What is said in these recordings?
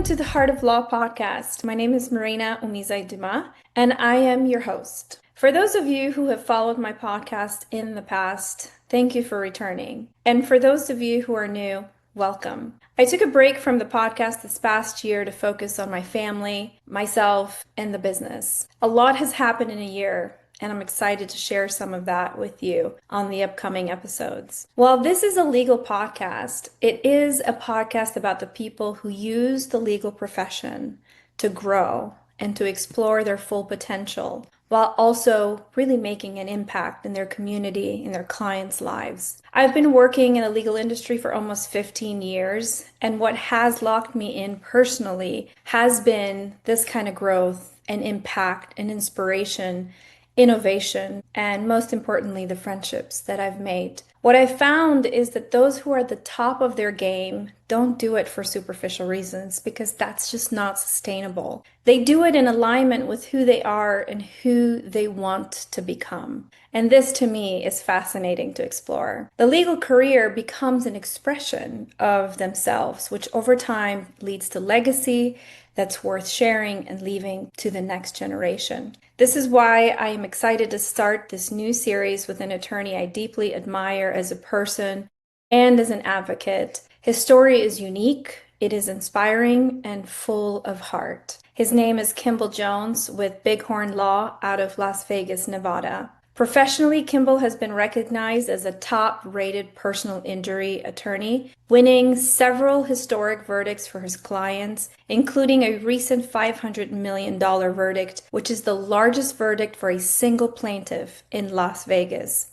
Welcome to the Heart of Law podcast. My name is Mirena Umizaj Dumas, and I am your host. For those of you who have followed my podcast in the past, thank you for returning. And for those of you who are new, welcome. I took a break from the podcast this past year to focus on my family, myself, and the business. A lot has happened in a year, and I'm excited to share some of that with you on the upcoming episodes. While this is a legal podcast, it is a podcast about the people who use the legal profession to grow and to explore their full potential, while also really making an impact in their community, in their clients' lives. I've been working in the legal industry for almost 15 years, and what has locked me in personally has been this kind of growth and impact and inspiration, innovation, and most importantly, the friendships that I've made. What I've found is that those who are at the top of their game don't do it for superficial reasons because that's just not sustainable. They do it in alignment with who they are and who they want to become. And this to me is fascinating to explore. The legal career becomes an expression of themselves, which over time leads to legacy that's worth sharing and leaving to the next generation. This is why I am excited to start this new series with an attorney I deeply admire as a person and as an advocate. His story is unique, it is inspiring, and full of heart. His name is Kimball Jones with Bighorn Law out of Las Vegas, Nevada. Professionally, Kimball has been recognized as a top-rated personal injury attorney, winning several historic verdicts for his clients, including a recent $500 million verdict, which is the largest verdict for a single plaintiff in Las Vegas,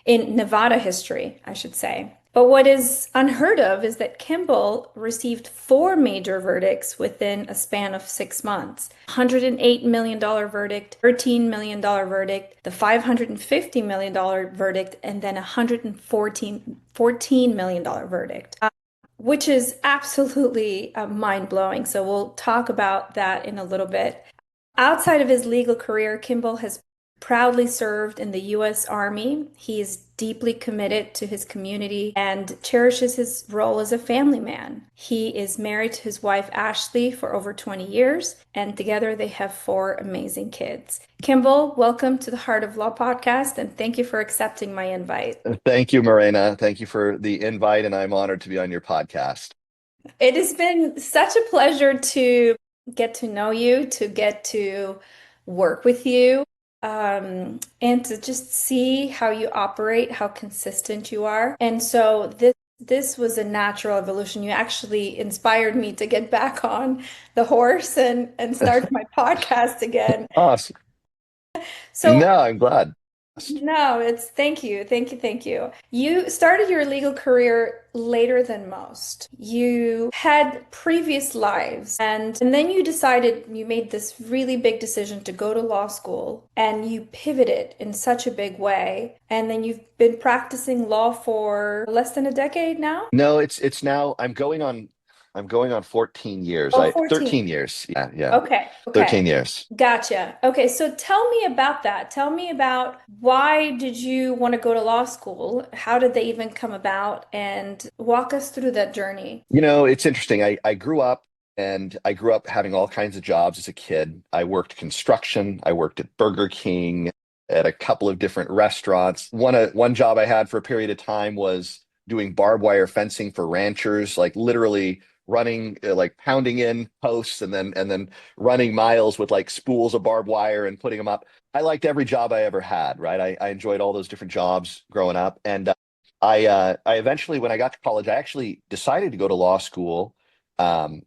in Nevada history, I should say. But what is unheard of is that Kimball received 4 major verdicts within a span of 6 months. $108 million verdict, $13 million verdict, the $550 million verdict, and then a $114 million verdict, which is absolutely mind-blowing. So we'll talk about that in a little bit. Outside of his legal career, Kimball has proudly served in the U.S. Army. He is deeply committed to his community and cherishes his role as a family man. He is married to his wife, Ashley, for over 20 years, and together they have 4 amazing kids. Kimball, welcome to the Heart of Law podcast, and thank you for accepting my invite. Thank you, Mirena. Thank you for the invite, and I'm honored to be on your podcast. It has been such a pleasure to get to know you, to get to work with you. And to just see how you operate, how consistent you are. And so this was a natural evolution. You actually inspired me to get back on the horse and start my podcast again. Awesome. So No, I'm glad. no, it's thank you, thank you, thank you. You started your legal career later than most. You had previous lives, and then you decided you made this really big decision to go to law school, and you pivoted in such a big way. And then you've been practicing law for less than a decade now? No, it's now I'm going on 14 years. Oh, I 13 14. years. Yeah. Okay, okay. 13 years. Gotcha. Okay, so tell me about that. Tell me about why did you want to go to law school? How did they even come about? And walk us through that journey. It's interesting. I grew up having all kinds of jobs as a kid. I worked construction, I worked at Burger King, at a couple of different restaurants. One job I had for a period of time was doing barbed wire fencing for ranchers, like literally running, like pounding in posts and then running miles with like spools of barbed wire and putting them up. I liked every job I ever had, right? I enjoyed all those different jobs growing up. And I eventually, when I got to college, I actually decided to go to law school, um,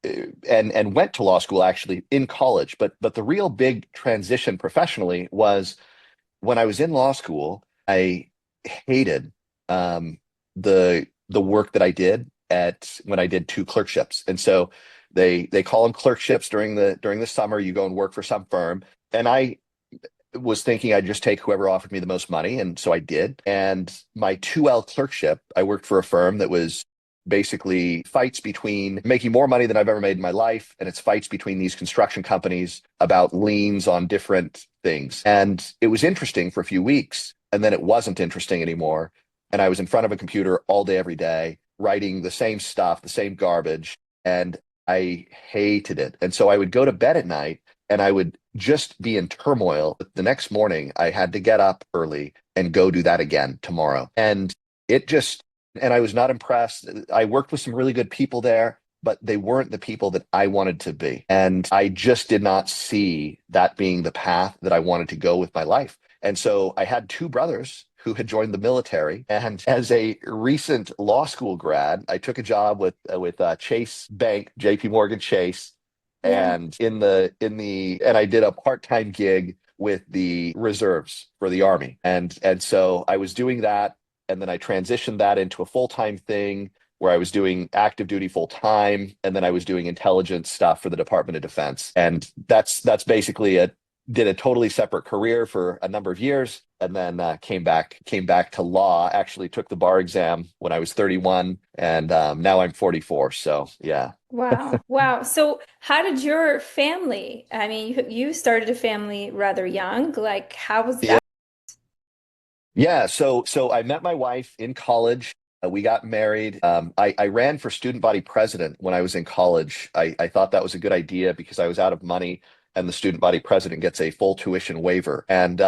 and went to law school actually in college. But the real big transition professionally was when I was in law school. I hated the work that I did at when I did 2 clerkships. And so they call them clerkships during the summer. You go and work for some firm. And I was thinking I'd just take whoever offered me the most money. And so I did. And my 2L clerkship, I worked for a firm that was basically fights between making more money than I've ever made in my life. And it's fights between these construction companies about liens on different things. And it was interesting for a few weeks. And then it wasn't interesting anymore. And I was in front of a computer all day, every day, writing the same stuff, the same garbage. And I hated it. And so I would go to bed at night and I would just be in turmoil. The next morning, I had to get up early and go do that again tomorrow. And it just, and I was not impressed. I worked with some really good people there, but they weren't the people that I wanted to be. And I just did not see that being the path that I wanted to go with my life. And so I had two brothers who had joined the military. And as a recent law school grad, I took a job with Chase Bank, JP Morgan Chase, Yeah. and and I did a part-time gig with the reserves for the Army. And so I was doing that, and then I transitioned that into a full-time thing where I was doing active duty full time, and then I was doing intelligence stuff for the Department of Defense. And that's basically a did a totally separate career for a number of years, and then came back to law. Actually, took the bar exam when I was 31, and now I'm 44. So yeah. Wow. Wow. So how did your family, I mean, you started a family rather young. Like, how was Yeah. that? Yeah, so I met my wife in college. We got married. I ran for student body president when I was in college. I thought that was a good idea because I was out of money, and the student body president gets a full tuition waiver. And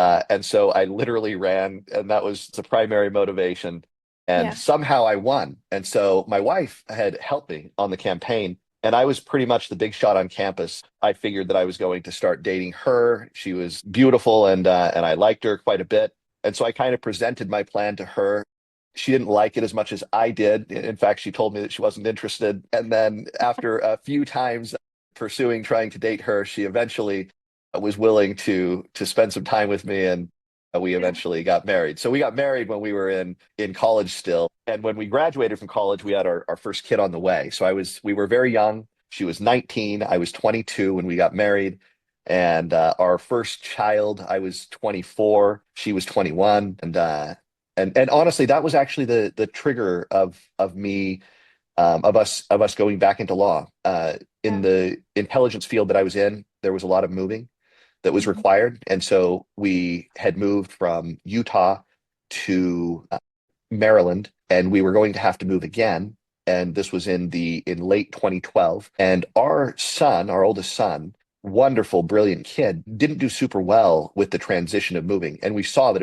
so I literally ran, and that was the primary motivation. And Yeah. somehow I won. And so my wife had helped me on the campaign. And I was pretty much the big shot on campus. I figured that I was going to start dating her. She was beautiful, and I liked her quite a bit. And so I kind of presented my plan to her. She didn't like it as much as I did. In fact, she told me that she wasn't interested. And then after a few times pursuing trying to date her, she eventually was willing to spend some time with me, and we Yeah. eventually got married. So we got married when we were in college still. And when we graduated from college, we had our first kid on the way. So we were very young. She was 19, I was 22 when we got married. And our first child, I was 24, she was 21, and honestly, that was actually the trigger of me of us going back into law. In Yeah. the intelligence field that I was in, there was a lot of moving that was Mhm. required, and so we had moved from Utah to Maryland, and we were going to have to move again. And this was in late 2012. And our son, our oldest son, wonderful, brilliant kid, didn't do super well with the transition of moving. And we saw that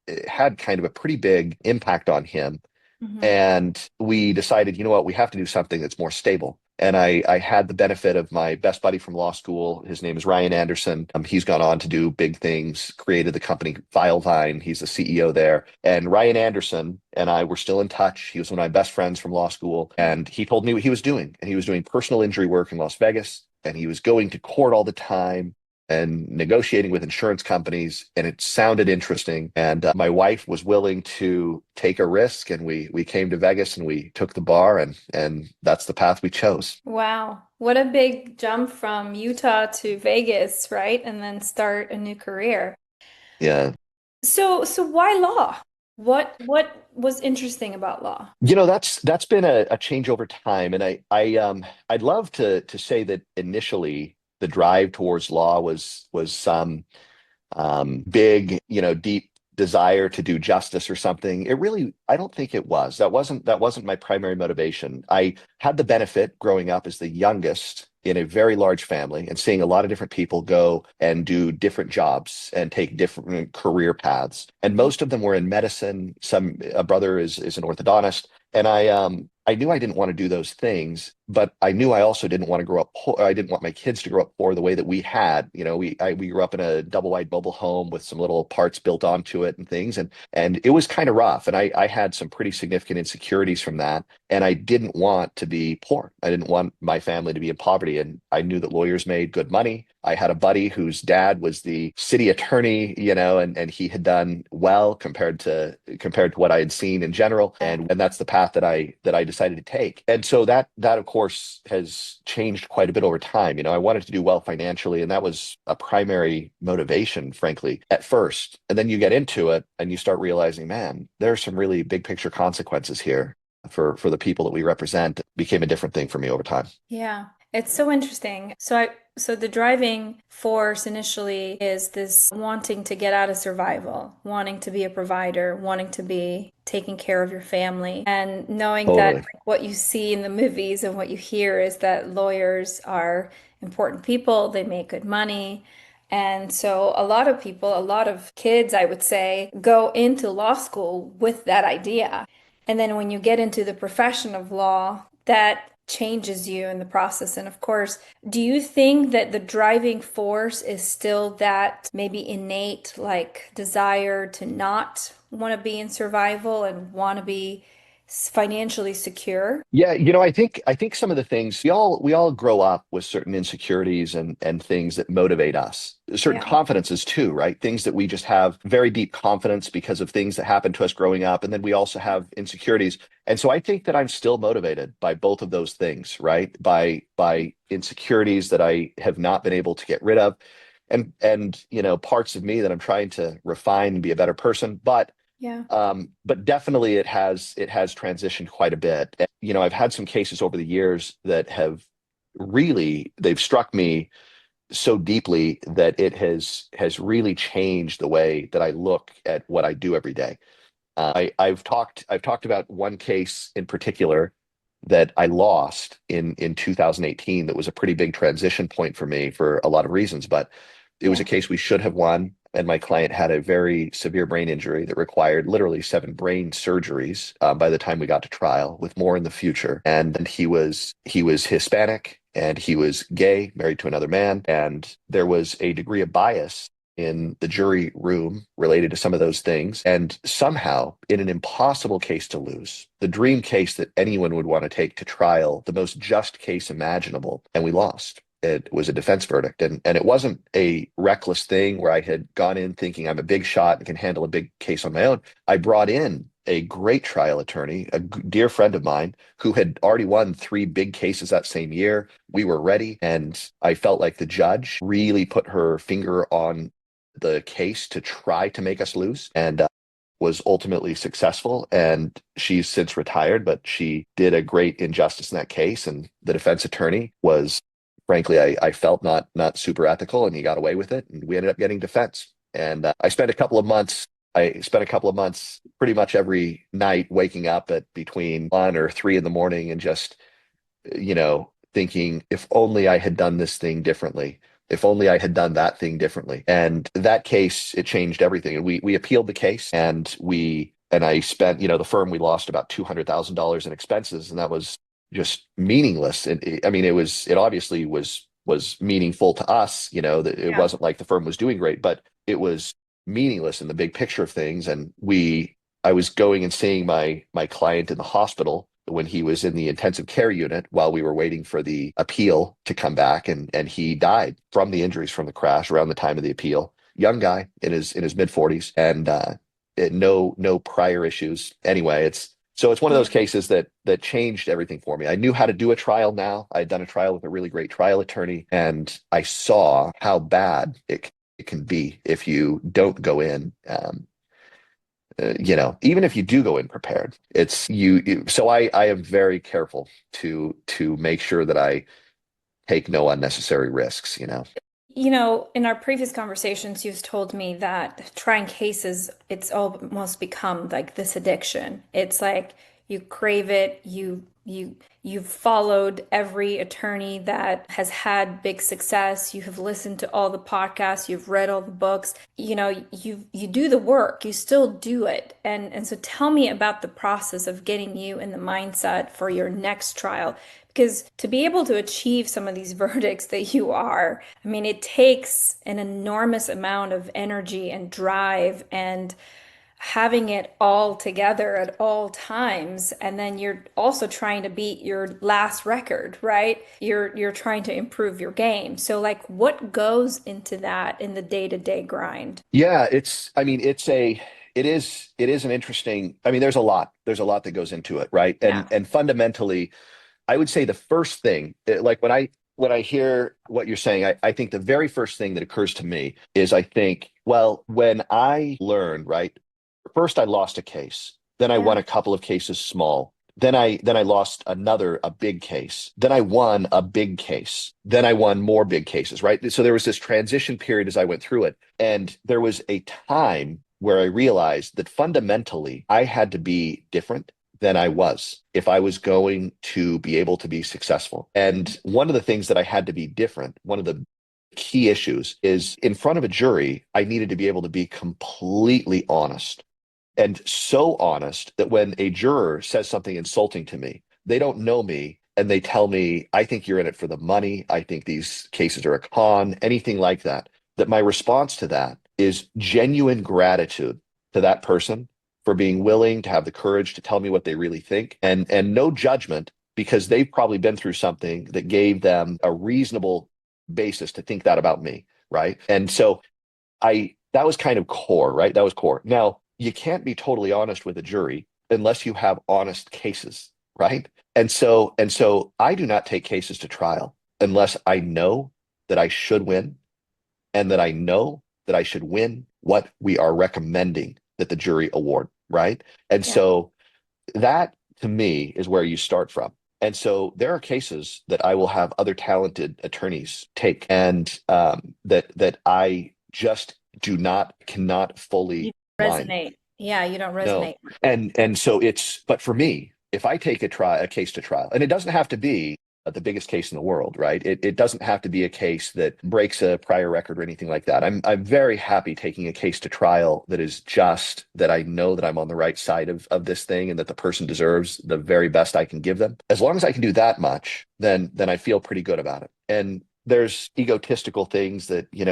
it had kind of a pretty big impact on him. Mhm. And we decided, you know what, we have to do something that's more stable. And I had the benefit of my best buddy from law school. His name is Ryan Anderson. He's gone on to do big things, created the company Filevine. He's the CEO there. And Ryan Anderson and I were still in touch. He was one of my best friends from law school. And he told me what he was doing. And he was doing personal injury work in Las Vegas. And he was going to court all the time and negotiating with insurance companies, and it sounded interesting. And my wife was willing to take a risk, and we came to Vegas and we took the bar, and that's the path we chose. Wow. What a big jump from Utah to Vegas, right? And then start a new career. Yeah. So why law? What was interesting about law? That's been a change over time. And I'd love to say that initially the drive towards law was some big, deep desire to do justice or something. I don't think it was. That wasn't my primary motivation. I had the benefit growing up as the youngest in a very large family and seeing a lot of different people go and do different jobs and take different career paths. And Yeah. most of them were in medicine. A brother is an orthodontist. And I knew I didn't want to do those things, but I knew I also didn't want to grow up poor. I didn't want my kids to grow up poor the way that we had. We grew up in a double wide mobile home with some little parts built onto it and things, and it was kind of rough. And I had some pretty significant insecurities from that, and I didn't want to be poor. I didn't want my family to be in poverty, and I knew that lawyers made good money. I had a buddy whose dad was the city attorney, and he had done well compared to what I had seen in general, Yeah. and that's the path that I decided to take. And so that of course has changed quite a bit over time. I wanted to do well financially, and that was a primary motivation, frankly, at first. And then you get into it and you start realizing, man, there are some really big picture consequences here for the people that we represent. It became a different thing for me over time. Yeah. It's so interesting. So So the driving force initially is this wanting to get out of survival, wanting to be a provider, wanting to be taking care of your family, and knowing that Totally. what you see in the movies and what you hear is that lawyers are important people, they make good money. And so a lot of people, a lot of kids, I would say, go into law school with that idea. And then when you get into the profession of law, that changes you in the process. And of course, do you think that the driving force is still that maybe innate, like desire to not want to be in survival and want to be financially secure? Yeah, I think some of the things we all grow up with certain insecurities and things that motivate us. Certain Yeah. confidences too, right? Things that we just have very deep confidence because of things that happened to us growing up, and then we also have insecurities. And so I think that I'm still motivated by both of those things, right? By insecurities that I have not been able to get rid of, and parts of me that I'm trying to refine and be a better person. Yeah. But definitely it has transitioned quite a bit. And, I've had some cases over the years that have really they've struck me so deeply that it has really changed the way that I look at what I do every day. I've talked about one case in particular that I lost in 2018 that was a pretty big transition point for me for a lot of reasons, but it was a Yeah. case we should have won. And my client had a very severe brain injury that required literally 7 brain surgeries by the time we got to trial, with more in the future. And he was Hispanic and he was gay, married to another man, and there was a degree of bias in the jury room related to some of those things. And somehow, in an impossible case to lose, the dream case that anyone would want to take to trial, the most just case imaginable, and we lost. It was a defense verdict. And it wasn't a reckless thing where I had gone in thinking I'm a big shot and can handle a big case on my own. I brought in a great trial attorney, a dear friend of mine who had already won 3 big cases that same year. We were ready, and I felt like the judge really put her finger on the case to try to make us lose, and was ultimately successful. And she's since retired, but she did a great injustice in that case. And the defense attorney was, frankly, I felt not super ethical, and he got away with it. And we ended up getting defense. And I spent a couple of months pretty much every night waking up at between 1 or 3 in the morning and just thinking, if only I had done this thing differently. If only I had done that thing differently. And that case, it changed everything. And we appealed the case, and I spent, the firm, we lost about $200,000 in expenses, and that was just meaningless. And I mean, it obviously was meaningful to us, that it Yeah. wasn't like the firm was doing great, but it was meaningless in the big picture of things. And I was going and seeing my client in the hospital when he was in the intensive care unit while we were waiting for the appeal to come back, and he died from the injuries from the crash around the time of the appeal. Young guy in his mid 40s, and no prior issues. Anyway, it's one of those Yeah. cases that changed everything for me. I knew how to do a trial now. I had done a trial with a really great trial attorney, and I saw how bad it can be if you don't go in. Even if you do go in prepared, so I am very careful to make sure that I take no unnecessary risks. In our previous conversations, you've told me that trying cases, it's almost become like this addiction. It's like you crave it, you've followed every attorney that has had big success, you have listened to all the podcasts, you've read all the books, you do the work, you still do it. And so tell me about the process of getting you in the mindset for your next trial. Because to be able to achieve some of these verdicts that you are, I mean, it takes an enormous amount of energy and drive and having it all together at all times. And then you're also trying to beat your last record, right? You're trying to improve your game. So like what goes into that in the day-to-day grind? Yeah, I mean, it is an interesting, I mean, there's a lot that goes into it, right? Yeah. And fundamentally, I would say the first thing, like when I hear what you're saying, I think the very first thing that occurs to me is I think, well, when I learned, right, first I lost a case, then I Yeah. won a couple of cases small. then I lost a big case. Then I won a big case. Then I won more big cases, right? So there was this transition period as I went through it. And there was a time where I realized that fundamentally I had to be different than I was if I was going to be able to be successful. And one of the things that I had to be different, one of the key issues is in front of a jury, I needed to be able to be completely honest. And so honest that when a juror says something insulting to me, they don't know me and they tell me, I think you're in it for the money. I think these cases are a con, anything like that. That my response to that is genuine gratitude to that person for being willing to have the courage to tell me what they really think and no judgment because they've probably been through something that gave them a reasonable basis to think that about me. Right. And so that was kind of core, right? That was core. Now, you can't be totally honest with a jury unless you have honest cases, right? And so I do not take cases to trial unless I know that I should win and that I know that I should win what we are recommending that the jury award, right? And Yeah. so that to me is where you start from. And so there are cases that I will have other talented attorneys take, and that I just cannot fully You mind. resonate. Yeah, you don't No. resonate. And so but for me, if I take a case to trial, and it doesn't have to be the biggest case in the world, right? It doesn't have to be a case that breaks a prior record or anything like that. I'm very happy taking a case to trial that is just that I know that I'm on the right side of this thing and that the person deserves the very best I can give them. As long as I can do that much, then I feel pretty good about it. And there's egotistical things that, you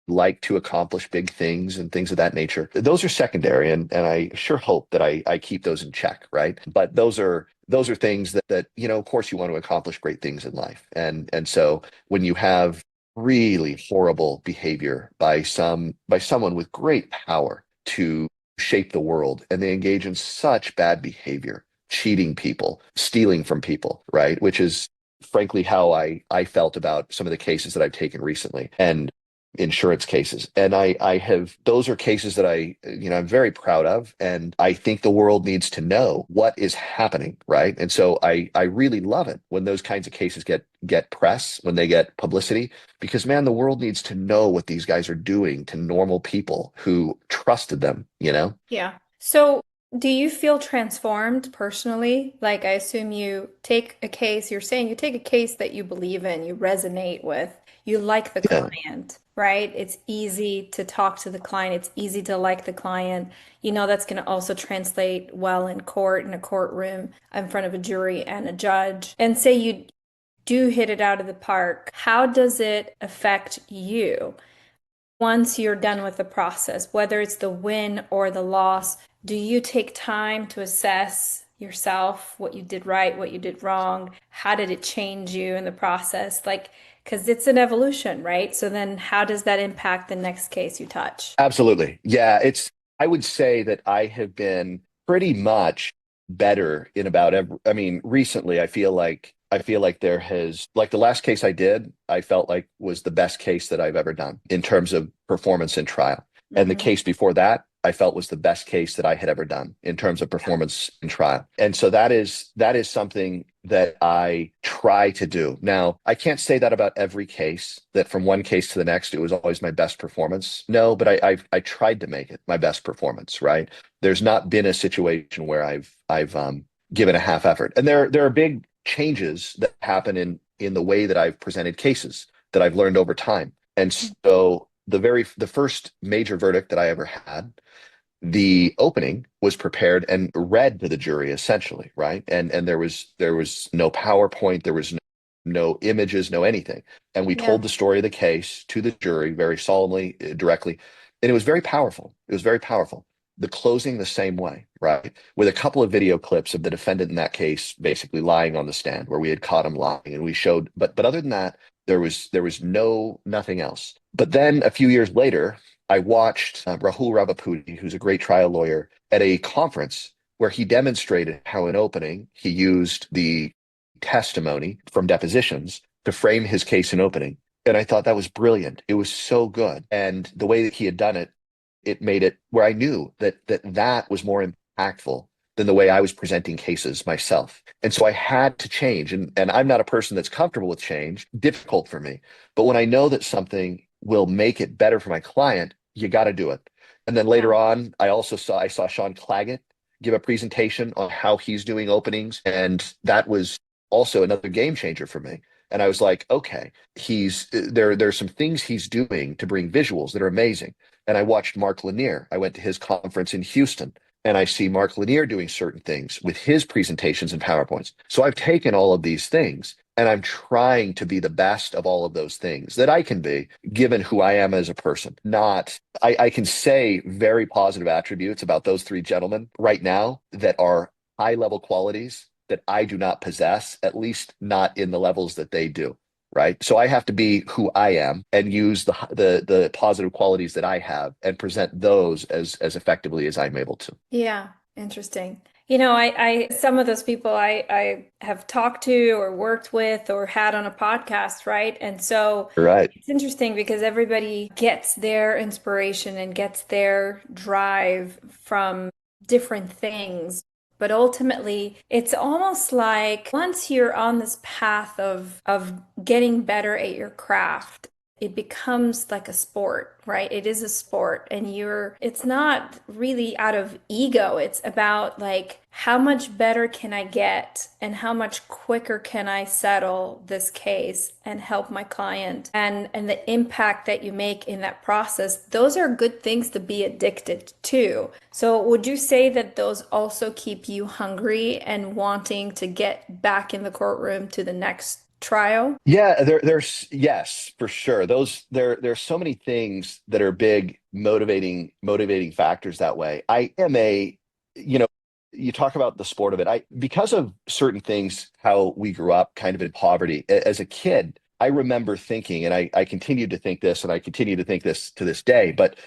like to accomplish big things and things of that nature. Those are secondary, and I sure hope that I keep those in check, right? But those are things that of course you want to accomplish great things in life. And so when you have really horrible behavior by someone with great power to shape the world, and they engage in such bad behavior, cheating people, stealing from people, right? Which is frankly how I felt about some of the cases that I've taken recently. And insurance cases. And I have, those are cases that I'm very proud of. And I think the world needs to know what is happening. Right. And so I really love it when those kinds of cases get press, when they get publicity, because man, the world needs to know what these guys are doing to normal people who trusted them. Yeah. So, do you feel transformed personally? Like, I assume you take a case, you're saying you take a case that you believe in, you resonate with, you like the Yeah, client, right? It's easy to talk to the client, it's easy to like the client. You know, that's going to also translate well in court, in a courtroom, in front of a jury and a judge. And say you do hit it out of the park, how does it affect you? Once you're done with the process, whether it's the win or the loss, do you take time to assess yourself, what you did right, what you did wrong? How did it change you in the process? Like, because it's an evolution, right? So then how does that impact the next case you touch? absolutely. Yeah, I would say that I have been pretty much better in about I mean, recently I feel like there has, like the last case I did, I felt like was the best case that I've ever done in terms of performance in trial. And the Hmm. case before that, I felt was the best case that I had ever done in terms of performance in trial. And so that is something that I try to do. Now, I can't say that about every case, that from one case to the next, it was always my best performance. No, but I tried to make it my best performance, right? There's not been a situation where I've given a half effort. And there are big changes that happen in the way that I've presented cases that I've learned over time. And so the first major verdict that I ever had, the opening was prepared and read to the jury essentially, right? And there was no PowerPoint, there was no images, no anything. And we Yeah. told the story of the case to the jury very solemnly, directly. And it was very powerful. It was very powerful. The closing the same way, right? With a couple of video clips of the defendant in that case basically lying on the stand where we had caught him lying and we showed, but other than that, there was nothing else. But then a few years later, I watched Rahul Ravapudi, who's a great trial lawyer, at a conference where he demonstrated how in opening he used the testimony from depositions to frame his case in opening. And I thought that was brilliant. It was so good. And the way that he had done it, it made it where I knew that was more impactful than the way I was presenting cases myself. And so I had to change. And I'm not a person that's comfortable with change, difficult for me. But when I know that something will make it better for my client, you got to do it. And then later Yeah. on, I saw Sean Claggett give a presentation on how he's doing openings. And that was also another game changer for me. And I was like, okay, there's some things he's doing to bring visuals that are amazing. And I watched Mark Lanier. I went to his conference in Houston and I see Mark Lanier doing certain things with his presentations and PowerPoints. So I've taken all of these things and I'm trying to be the best of all of those things that I can be, given who I am as a person. Not, I can say very positive attributes about those three gentlemen right now that are high level qualities that I do not possess, at least not in the levels that they do. Right. So I have to be who I am and use the positive qualities that I have and present those as effectively as I'm able to. Yeah, interesting. Some of those people I have talked to or worked with or had on a podcast, right? And so Right. it's interesting because everybody gets their inspiration and gets their drive from different things. But ultimately, it's almost like once you're on this path of getting better at your craft, it becomes like a sport, right? It is a sport and it's not really out of ego. It's about like how much better can I get and how much quicker can I settle this case and help my client and the impact that you make in that process. Those are good things to be addicted to. So would you say that those also keep you hungry and wanting to get back in the courtroom to the next trial? Yeah, there's yes, for sure. There's so many things that are big motivating factors that way. I am you know, you talk about the sport of it. Because of certain things, how we grew up kind of in poverty as a kid, I remember thinking, and I continued to think this, and I continue to think this to this day, but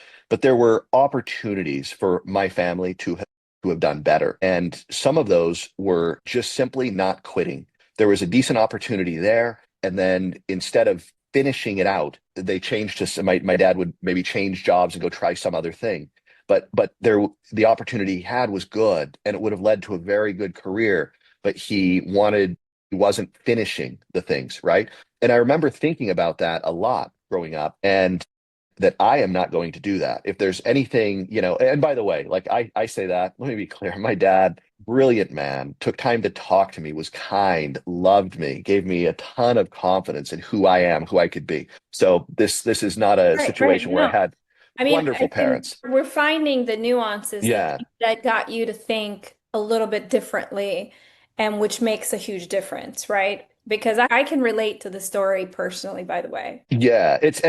there were opportunities for my family to have done better. And some of those were just simply not quitting. There was a decent opportunity there. And then instead of finishing it out, they changed to my dad would maybe change jobs and go try some other thing. But the opportunity he had was good and it would have led to a very good career. But he wasn't finishing the things, right? And I remember thinking about that a lot growing up. And that I am not going to do that. If there's anything, and by the way, like I say that, let me be clear. My dad, brilliant man, took time to talk to me, was kind, loved me, gave me a ton of confidence in who I am, who I could be. So this is not a Right, right. situation where I No. had I mean, wonderful parents. we're finding the nuances, the Yeah. things that got you to think a little bit differently, and which makes a huge difference, right? Because I can relate to the story personally, by the way. Yeah, it's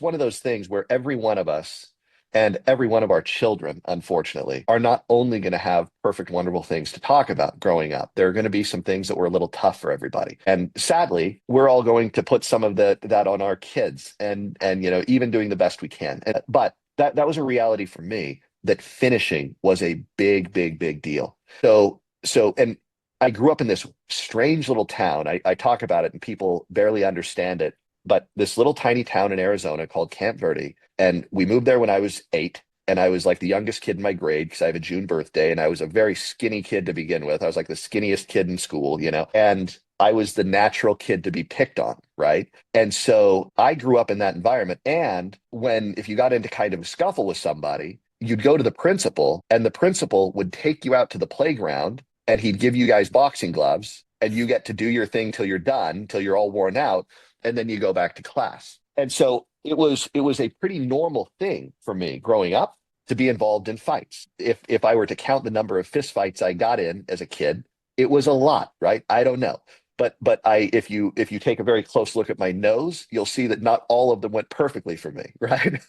one of those things where every one of us and every one of our children, unfortunately, are not only going to have perfect, wonderful things to talk about growing up. There are going to be some things that were a little tough for everybody. And sadly, we're all going to put some of that on our kids and even doing the best we can. But that was a reality for me that finishing was a big, big, big deal. And I grew up in this strange little town. I talk about it and people barely understand it, but this little tiny town in Arizona called Camp Verde. And we moved there when I was 8. And I was like the youngest kid in my grade because I have a June birthday. And I was a very skinny kid to begin with. I was like the skinniest kid in school. And I was the natural kid to be picked on, right? And so I grew up in that environment. And if you got into kind of a scuffle with somebody, you'd go to the principal, and the principal would take you out to the playground and he'd give you guys boxing gloves and you get to do your thing till you're done, till you're all worn out, and then you go back to class. And so it was a pretty normal thing for me growing up to be involved in fights. If I were to count the number of fist fights I got in as a kid, it was a lot, right? I don't know. But if you take a very close look at my nose, you'll see that not all of them went perfectly for me, right?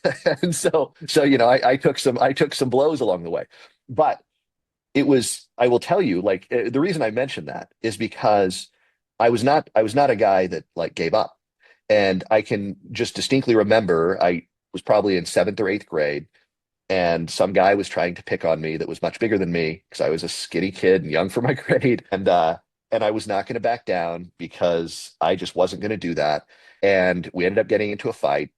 And so I took some blows along the way. But I will tell you, like, the reason I mentioned that is because I was not a guy that like gave up. And I can just distinctly remember I was probably in seventh or eighth grade, and some guy was trying to pick on me that was much bigger than me because I was a skinny kid and young for my grade. And I was not going to back down because I just wasn't going to do that. And we ended up getting into a fight,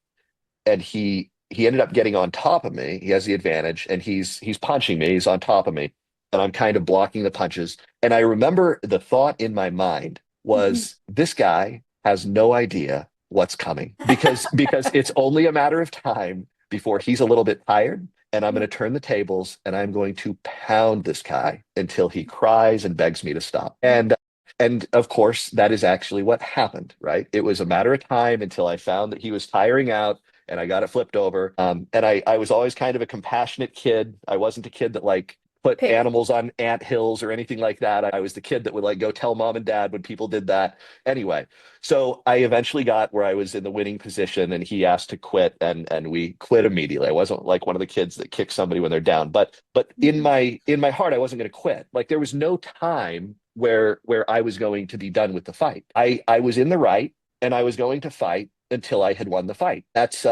and he ended up getting on top of me. He has the advantage, and he's punching me. He's on top of me. and I'm kind of blocking the punches. And I remember the thought in my mind Mhm. was, this guy has no idea what's coming because it's only a matter of time before he's a little bit tired, and I'm going Yeah. to turn the tables and I'm going to pound this guy until he cries and begs me to stop. And of course, that is actually what happened, right? It was a matter of time until I found that he was tiring out and I got it flipped over. And I was always kind of a compassionate kid. I wasn't a kid that like put Pick. animals on ant hills or anything like that. I was the kid that would like go tell mom and dad when people did that. Anyway, so I eventually got where I was in the winning position and he asked to quit, and we quit immediately. I wasn't like one of the kids that kick somebody when they're down, but Mhm. in my heart I wasn't going to quit. Like there was no time where I was going to be done with the fight. I was in the right and I was going to fight until I had won the fight. That's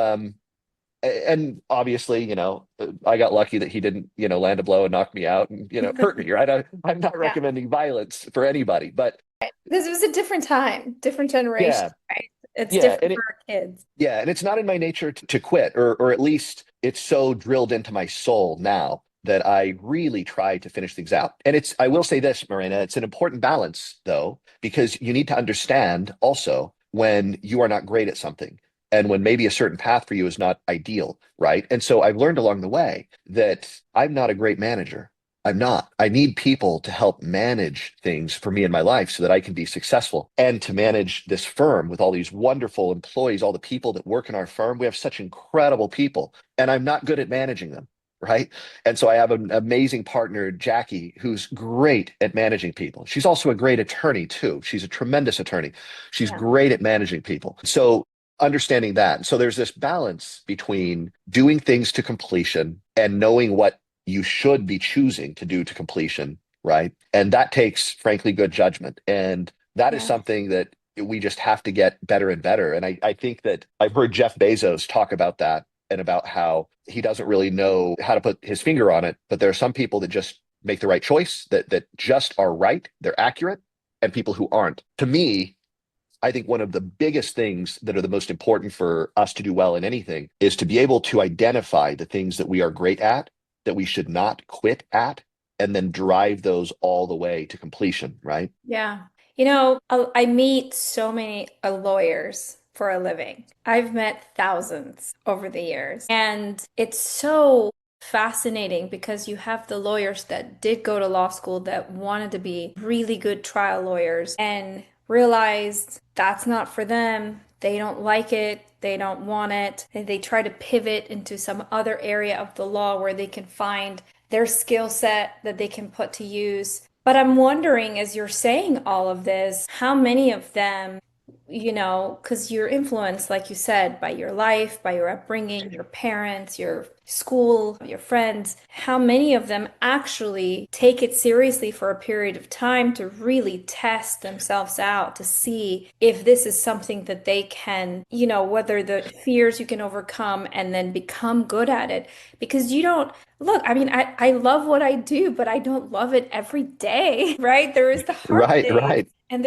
and obviously, I got lucky that he didn't, land a blow and knock me out and, hurt me, right? I'm not Yeah. recommending violence for anybody, but This was a different time, different generation, yeah, right? It's yeah, different for our kids. and it's not in my nature to quit, or at least it's so drilled into my soul now that I really try to finish things out. And I will say this, Mirena, it's an important balance though, because you need to understand also when you are not great at something and when maybe a certain path for you is not ideal, right? And so I've learned along the way that I'm not a great manager. I'm not. I need people to help manage things for me in my life so that I can be successful, and to manage this firm with all these wonderful employees, all the people that work in our firm. We have such incredible people, and I'm not good at managing them. Right. And so I have an amazing partner, Jackie, who's great at managing people. She's also a great attorney, too. She's a tremendous attorney. She's Yeah. great at managing people. So understanding that. So there's this balance between doing things to completion and knowing what you should be choosing to do to completion, right? And that takes, frankly, good judgment. And that is Yeah. something that we just have to get better and better. And I think that I've heard Jeff Bezos talk about that and about how he doesn't really know how to put his finger on it, but there are some people that just make the right choice, that just are right, they're accurate, and people who aren't. To me, I think one of the biggest things that are the most important for us to do well in anything is to be able to identify the things that we are great at, that we should not quit at, and then drive those all the way to completion, right? Yeah. I meet so many lawyers for a living. I've met thousands over the years. And it's so fascinating because you have the lawyers that did go to law school that wanted to be really good trial lawyers and realized that's not for them. They don't like it. They don't want it. And they try to pivot into some other area of the law where they can find their skill set that they can put to use. But I'm wondering, as you're saying all of this, how many of them, because you're influenced, like you said, by your life, by your upbringing, your parents, your school, your friends, how many of them actually take it seriously for a period of time to really test themselves out to see if this is something that they can, whether the fears you can overcome and then become good at it. Because you don't, look, I mean, I love what I do, but I don't love it every day, right? There is the hard Right, days right, and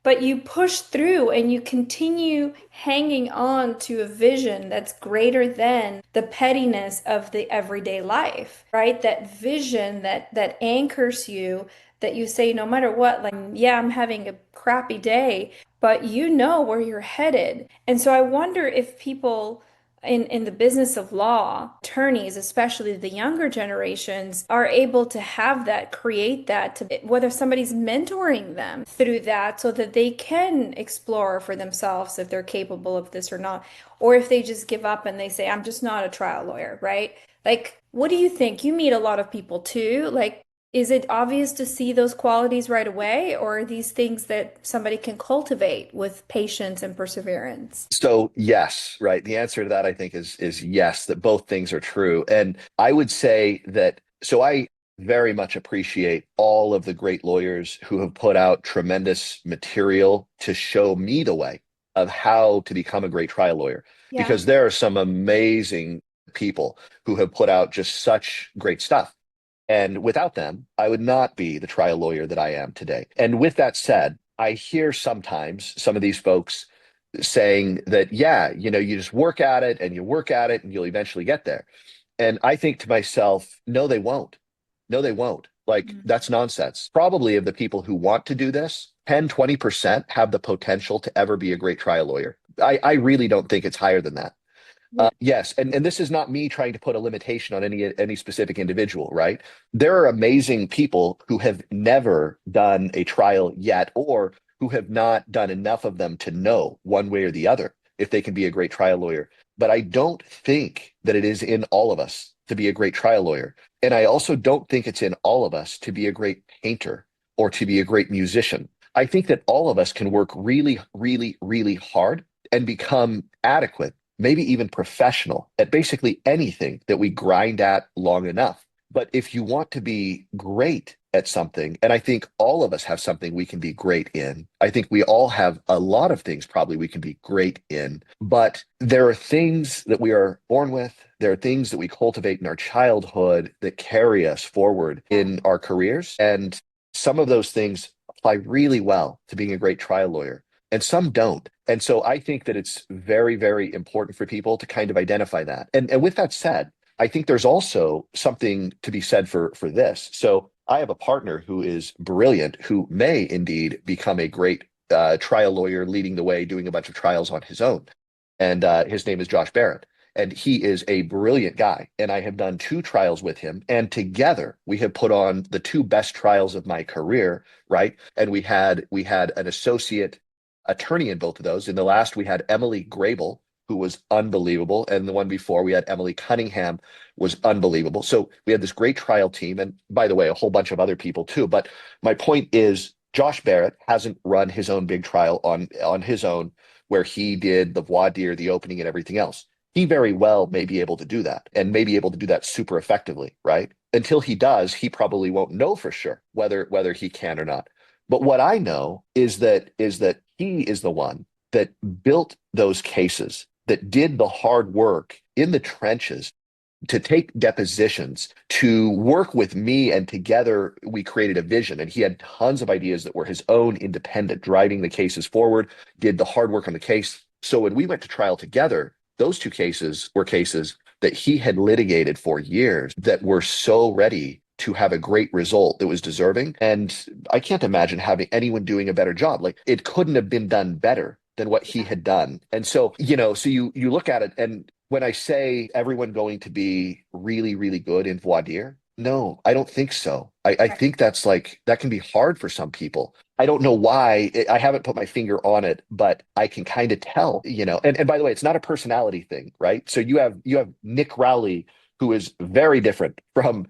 but you push through and you continue hanging on to a vision that's greater than the pettiness of the everyday life, right? That vision that anchors you, that you say, no matter what, like, yeah, I'm having a crappy day, but you know where you're headed. And so I wonder if people in the business of law, attorneys, especially the younger generations, are able to have that, create that, to whether somebody's mentoring them through that so that they can explore for themselves if they're capable of this or not, or if they just give up and they say, I'm just not a trial lawyer, right? Like, what do you think? You meet a lot of people too. Like, is it obvious to see those qualities right away, or are these things that somebody can cultivate with patience and perseverance? So yes, right. The answer to that, I think, is yes, that both things are true. And I would say that, so I very much appreciate all of the great lawyers who have put out tremendous material to show me the way of how to become a great trial lawyer, Yeah. because there are some amazing people who have put out just such great stuff. And without them, I would not be the trial lawyer that I am today. And with that said, I hear sometimes some of these folks saying that, yeah, you just work at it and you work at it and you'll eventually get there. And I think to myself, no, they won't. No, they won't. Like, that's nonsense. Probably of the people who want to do this, 10, 20% have the potential to ever be a great trial lawyer. I really don't think it's higher than that. Yeah. Yes, and this is not me trying to put a limitation on any specific individual, right? There are amazing people who have never done a trial yet, or who have not done enough of them to know one way or the other if they can be a great trial lawyer. But I don't think that it is in all of us to be a great trial lawyer. And I also don't think it's in all of us to be a great painter or to be a great musician. I think that all of us can work really, really, really hard and become adequate, maybe even professional at basically anything that we grind at long enough. But if you want to be great at something, and I think all of us have something we can be great in, I think we all have a lot of things probably we can be great in, but there are things that we are born with. There are things that we cultivate in our childhood that carry us forward in our careers. And some of those things apply really well to being a great trial lawyer, and some don't. And so I think that it's very, very important for people to kind of identify that. And with that said, I think there's also something to be said for this. So I have a partner who is brilliant, who may indeed become a great trial lawyer, leading the way, doing a bunch of trials on his own. And his name is Josh Barrett. And he is a brilliant guy. And I have done 2 trials with him. And together we have put on the 2 best trials of my career, right? And we had an associate attorney in both of those. In the last, we had Emily Grable, who was unbelievable. And the one before, we had Emily Cunningham, was unbelievable. So we had this great trial team. And by the way, a whole bunch of other people too. But my point is, Josh Barrett hasn't run his own big trial on his own, where he did the voir dire, the opening, and everything else. He very well may be able to do that, and may be able to do that super effectively, right? Until he does, he probably won't know for sure whether he can or not. But what I know is that he is the one that built those cases, that did the hard work in the trenches to take depositions, to work with me, and together we created a vision. And he had tons of ideas that were his own, independent, driving the cases forward, did the hard work on the case. So when we went to trial together, those 2 cases were cases that he had litigated for years, that were so ready to have a great result, that was deserving. And I can't imagine having anyone doing a better job. Like, it couldn't have been done better than what he had done. And so, so you look at it, and when I say everyone going to be really, really good in voir dire, no, I don't think so. I think that's like, that can be hard for some people. I don't know why. I haven't put my finger on it, but I can kind of tell, and by the way, it's not a personality thing, right? So you have Nick Rowley, who is very different from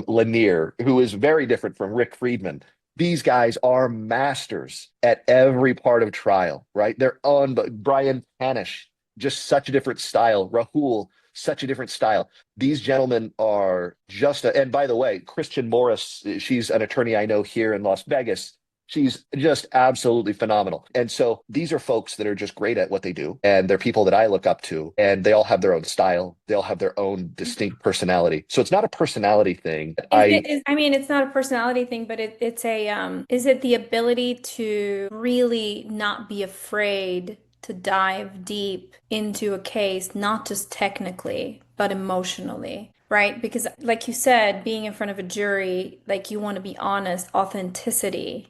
Lanier, who is very different from Rick Friedman. These guys are masters at every part of trial, right? They're on, but Brian Panish, just such a different style. Rahul, such a different style. These gentlemen are just, and by the way, Christian Morris, she's an attorney I know here in Las Vegas. She's just absolutely phenomenal. And so these are folks that are just great at what they do. And they're people that I look up to, and they all have their own style. They all have their own distinct personality. So it's not a personality thing. I mean, it's not a personality thing, but is it the ability to really not be afraid to dive deep into a case, not just technically, but emotionally, right? Because like you said, being in front of a jury, like, you want to be honest, authenticity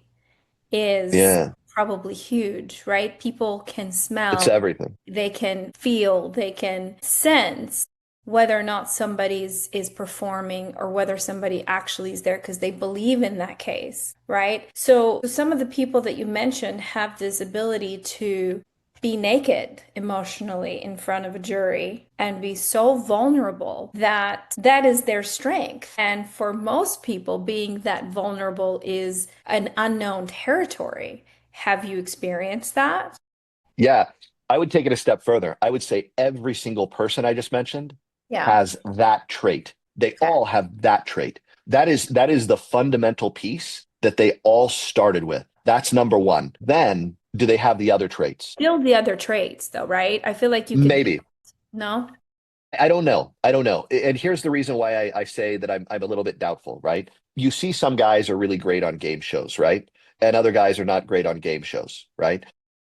is Yeah, probably huge, right? People can it's smell, everything. they can feel, they can sense whether or not somebody's is performing, or whether somebody actually is there because they believe in that case, right? So some of the people that you mentioned have this ability to be naked emotionally in front of a jury and be so vulnerable that that is their strength. And for most people, being that vulnerable is an unknown territory. Have you experienced that? Yeah, I would take it a step further. I would say every single person I just mentioned Yeah. has that trait. They Okay. all have that trait. That is the fundamental piece that they all started with. That's number one. Then do they have the other traits? Build the other traits, though, right? I feel like you can, Maybe. no? I don't know. I don't know. And here's the reason why I say that I'm a little bit doubtful, right? You see some guys are really great on game shows, right? And other guys are not great on game shows, right?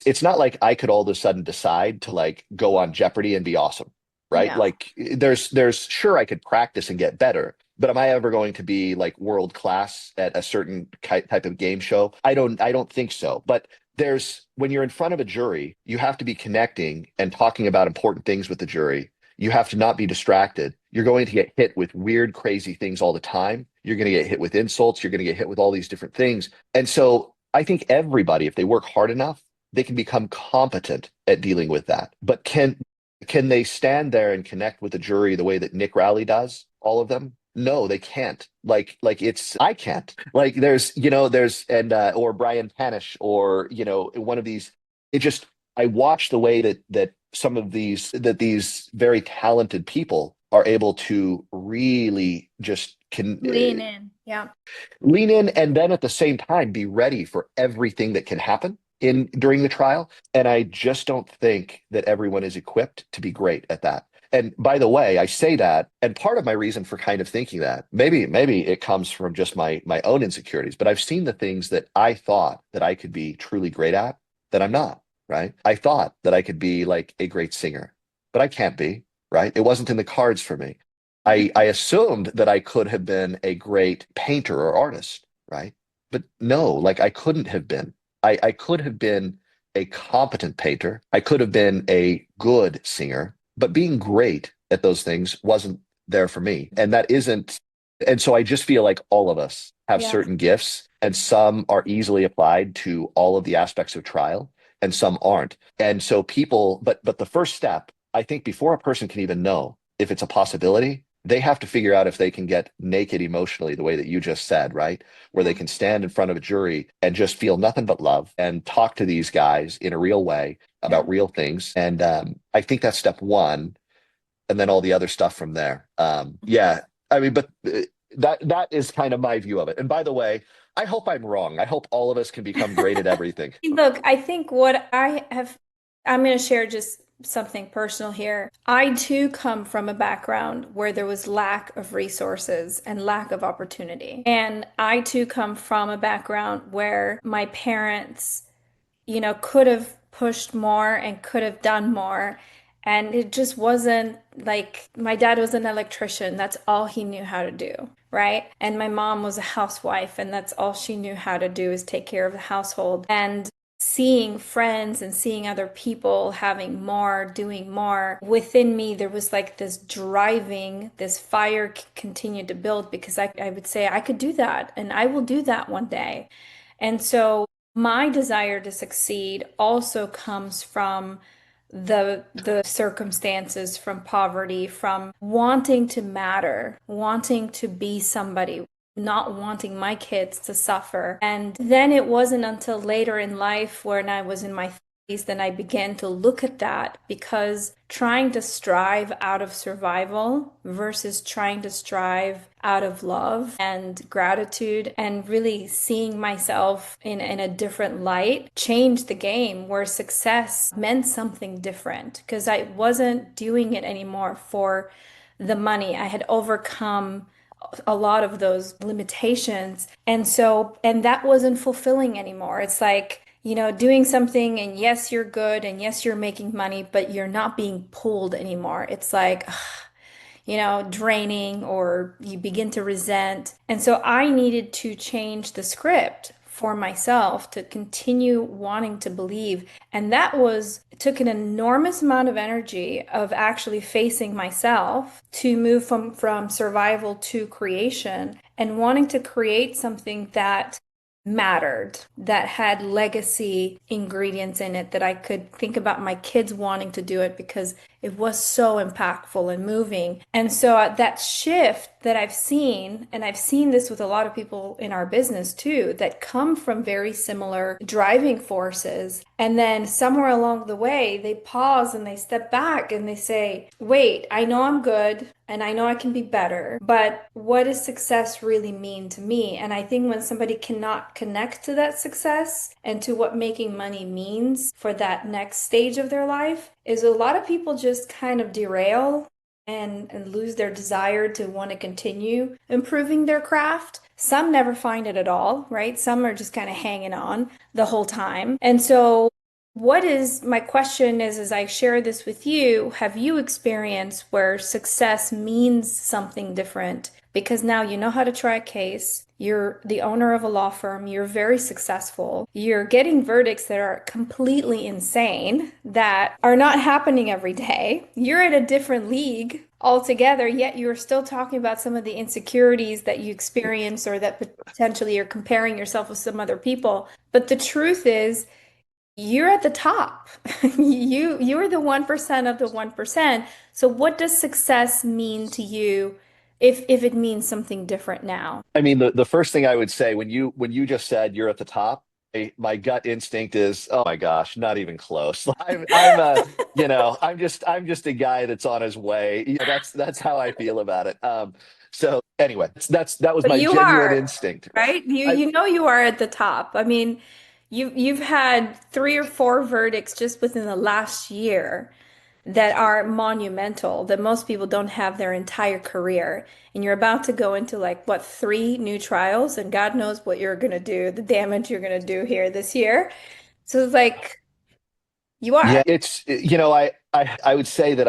It's not like I could all of a sudden decide to like go on Jeopardy and be awesome. right? Yeah. Like there's sure I could practice and get better, but am I ever going to be like world class at a certain type of game show? I don't think so. But there's when you're in front of a jury, you have to be connecting and talking about important things with the jury. You have to not be distracted. You're going to get hit with weird, crazy things all the time. You're going to get hit with insults. You're going to get hit with all these different things. And so I think everybody, if they work hard enough, they can become competent at dealing with that. But can they stand there and connect with the jury the way that Nick Rowley does, all of them? No, they can't. Like it's I can't. Like there's and or Brian Panish or one of these. It just I watch the way that some of these very talented people are able to really just can Lean in. Yeah. lean in and then at the same time be ready for everything that can happen in during the trial. And I just don't think that everyone is equipped to be great at that. And by the way, I say that, and part of my reason for kind of thinking that, maybe it comes from just my own insecurities, but I've seen the things that I thought that I could be truly great at that I'm not, right? I thought that I could be like a great singer, but I can't be, right? It wasn't in the cards for me. I assumed that I could have been a great painter or artist, right? But no, like I couldn't have been. I could have been a competent painter. I could have been a good singer, but being great at those things wasn't there for me. And that isn't, and so I just feel like all of us have Yeah. certain gifts, and some are easily applied to all of the aspects of trial, and some aren't. And so but the first step, I think, before a person can even know if it's a possibility, they have to figure out if they can get naked emotionally the way that you just said, right? Where they Yeah. can stand in front of a jury and just feel nothing but love and talk to these guys in a real way Yeah. about real things. And I think that's step one, and then all the other stuff from there. Yeah, I mean, but that is kind of my view of it. And by the way, I hope I'm wrong. I hope all of us can become great at everything. Look, I think I'm going to share just something personal here. I too come from a background where there was lack of resources and lack of opportunity. And I too come from a background where my parents could have pushed more and could have done more. And it just wasn't like my dad was an electrician. That's all he knew how to do, right? And my mom was a housewife, and that's all she knew how to do is take care of the household. And seeing friends and seeing other people having more, doing more, within me, there was like this driving, this fire continued to build because I would say, I could do that and I will do that one day. And so my desire to succeed also comes from the circumstances, from poverty, from wanting to matter, wanting to be somebody, not wanting my kids to suffer. And then it wasn't until later in life when I was in my 30s then I began to look at that, because trying to strive out of survival versus trying to strive out of love and gratitude and really seeing myself in a different light changed the game, where success meant something different because I wasn't doing it anymore for the money. I had overcome a lot of those limitations. And that wasn't fulfilling anymore. It's like, doing something and yes, you're good and yes, you're making money, but you're not being pulled anymore. It's like, draining, or you begin to resent. And so I needed to change the script for myself to continue wanting to believe. And it took an enormous amount of energy of actually facing myself to move from survival to creation and wanting to create something that mattered, that had legacy ingredients in it, that I could think about my kids wanting to do it because it was so impactful and moving. And so that shift that I've seen, and I've seen this with a lot of people in our business too, that come from very similar driving forces. And then somewhere along the way, they pause and they step back and they say, wait, I know I'm good and I know I can be better, but what does success really mean to me? And I think when somebody cannot connect to that success and to what making money means for that next stage of their life, is a lot of people just kind of derail and lose their desire to want to continue improving their craft. Some never find it at all, right? Some are just kind of hanging on the whole time. And so what is my question is, as I share this with you, have you experienced where success means something different? Because now you know how to try a case, you're the owner of a law firm, you're very successful, you're getting verdicts that are completely insane, that are not happening every day. You're in a different league altogether, yet you're still talking about some of the insecurities that you experience or that potentially you're comparing yourself with some other people. But the truth is, you're at the top. You're the 1% of the 1%. So what does success mean to you if it means something different now? I mean, the first thing I would say when you just said you're at the top, my gut instinct is, oh my gosh, not even close. I'm a, I'm just a guy that's on his way. That's how I feel about it. So anyway, that was But my you genuine are, instinct. right? You I you know you are at the top. I mean, you've had three or four verdicts just within the last year that are monumental that most people don't have their entire career. And you're about to go into like what, three new trials, and God knows what you're gonna do, the damage you're gonna do here this year. So it's like you Yeah, are. it's I would say that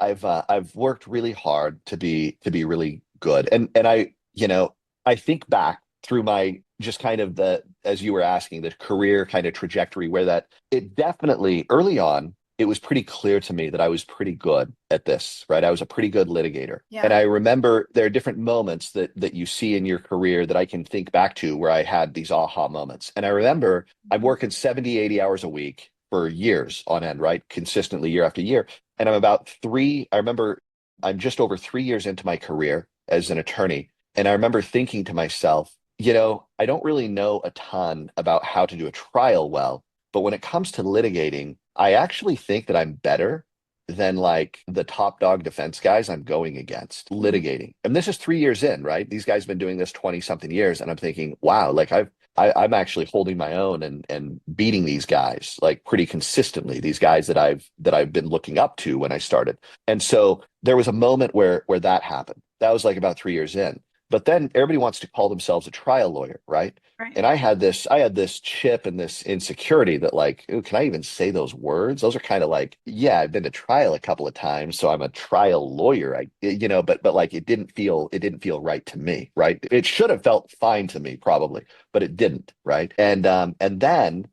I've worked really hard to be really good. And I think back through my just kind of the as you were asking, the career kind of trajectory where that it definitely early on it was pretty clear to me that I was pretty good at this, right? I was a pretty good litigator. And Yeah. I remember there are different moments that you see in your career that I can think back to where I had these aha moments. And I remember I'm working 70, 80 hours a week for years on end, right? Consistently year after year. And I remember I'm just over 3 years into my career as an attorney. And I remember thinking to myself, I don't really know a ton about how to do a trial well, but when it comes to litigating, I actually think that I'm better than like the top dog defense guys I'm going against Mhm. litigating. And this is 3 years in, right? These guys have been doing this 20 something years. And I'm thinking, wow, like I'm actually holding my own and beating these guys like pretty consistently, these guys that I've been looking up to when I started. And so there was a moment where that happened. That was like about 3 years in. But then everybody wants to call themselves a trial lawyer, right? Right. And I had this chip and this insecurity that like, ooh, can I even say those words? Those are kind of like, yeah, I've been to trial a couple of times, so I'm a trial lawyer. But like it didn't feel right to me, right? It should have felt fine to me probably, but it didn't, right? And then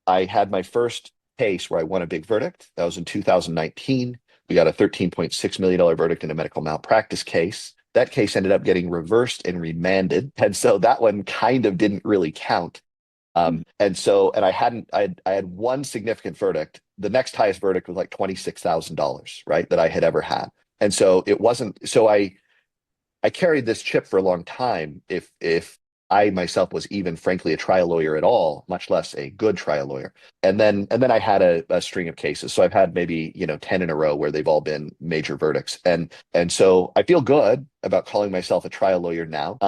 I had my first case where I won a big verdict. That was in 2019. We got a $13.6 million verdict in a medical malpractice case. That case ended up getting reversed and remanded. And so that one kind of didn't really count. And I had one significant verdict. The next highest verdict was like $26,000, right? That I had ever had. And so it wasn't, so I carried this chip for a long time. If I myself was even frankly a trial lawyer at all, much less a good trial lawyer. And then I had a string of cases. So I've had maybe, 10 in a row where they've all been major verdicts. And so I feel good about calling myself a trial lawyer now.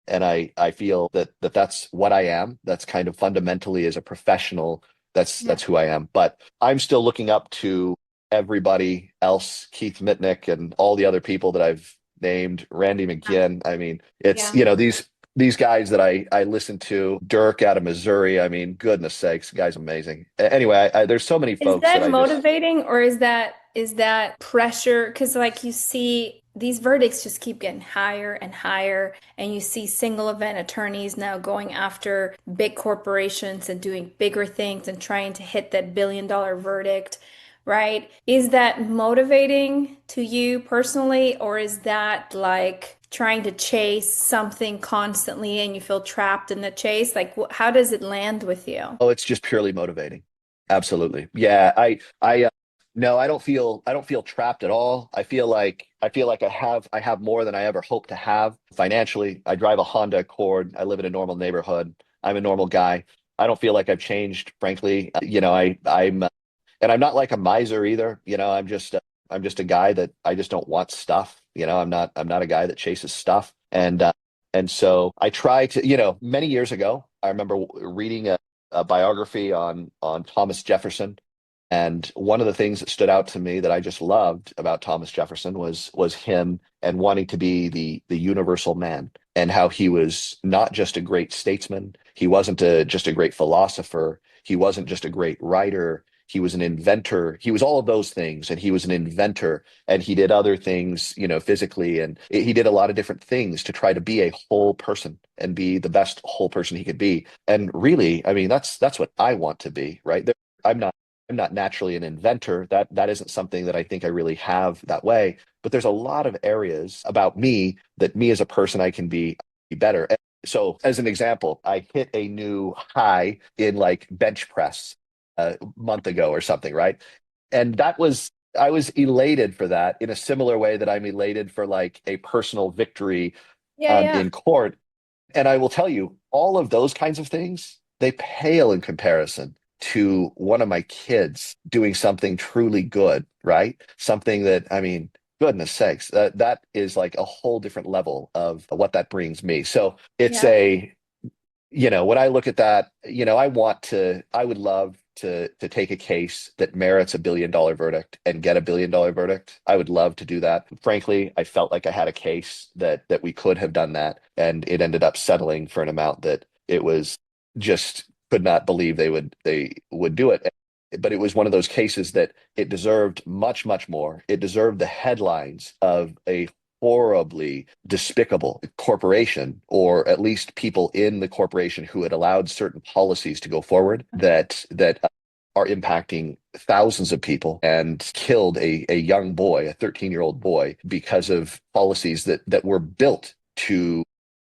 And I feel that that's what I am. That's kind of fundamentally as a professional, Yeah. that's who I am. But I'm still looking up to everybody else, Keith Mitnick and all the other people that I've named, Randy McGinn. I mean, it's, Yeah. these guys that I listen to, Dirk out of Missouri. I mean, goodness sakes, guy's amazing. Anyway, there's so many Is folks that that I just motivating, or is that pressure? Because like you see these verdicts just keep getting higher and higher, and you see single event attorneys now going after big corporations and doing bigger things and trying to hit that billion-dollar verdict, right? Is that motivating to you personally, or is that like trying to chase something constantly and you feel trapped in the chase? Like, how does it land with you? oh, it's just purely motivating. Absolutely. Yeah, I no, I don't feel trapped at all. I feel like I have more than I ever hoped to have financially. I drive a Honda Accord. I live in a normal neighborhood. I'm a normal guy. I don't feel like I've changed, frankly. And I'm not like a miser either. I'm just a guy that I just don't want stuff. I'm not a guy that chases stuff. And so I try to, many years ago, I remember reading a biography on Thomas Jefferson. And one of the things that stood out to me that I just loved about Thomas Jefferson was him and wanting to be the universal man, and how he was not just a great statesman, he wasn't just a great philosopher. He wasn't just a great writer. He was an inventor. He was all of those things. And he was an inventor, and he did other things, physically. And he did a lot of different things to try to be a whole person and be the best whole person he could be. And really, I mean, that's what I want to be, right? I'm not I'm not naturally an inventor. That isn't something that I think I really have that way. But there's a lot of areas about me that me as a person I can be better. And so, as an example, I hit a new high in like bench press a month ago or something, right? And I was elated for that in a similar way that I'm elated for like a personal victory Yeah, yeah. in court. And I will tell you, all of those kinds of things, they pale in comparison to one of my kids doing something truly good, right? Something that, I mean, goodness sakes, that is like a whole different level of what that brings me. So it's Yeah. when I look at that, I would love to take a case that merits $1 billion verdict and get $1 billion verdict. I would love to do that. Frankly, I felt like I had a case that we could have done that, and it ended up settling for an amount that it was just could not believe they would do it. But it was one of those cases that it deserved much, much more. It deserved the headlines of a horribly despicable corporation, or at least people in the corporation who had allowed certain policies to go forward that are impacting thousands of people and killed a young boy, a 13-year-old boy, because of policies that were built to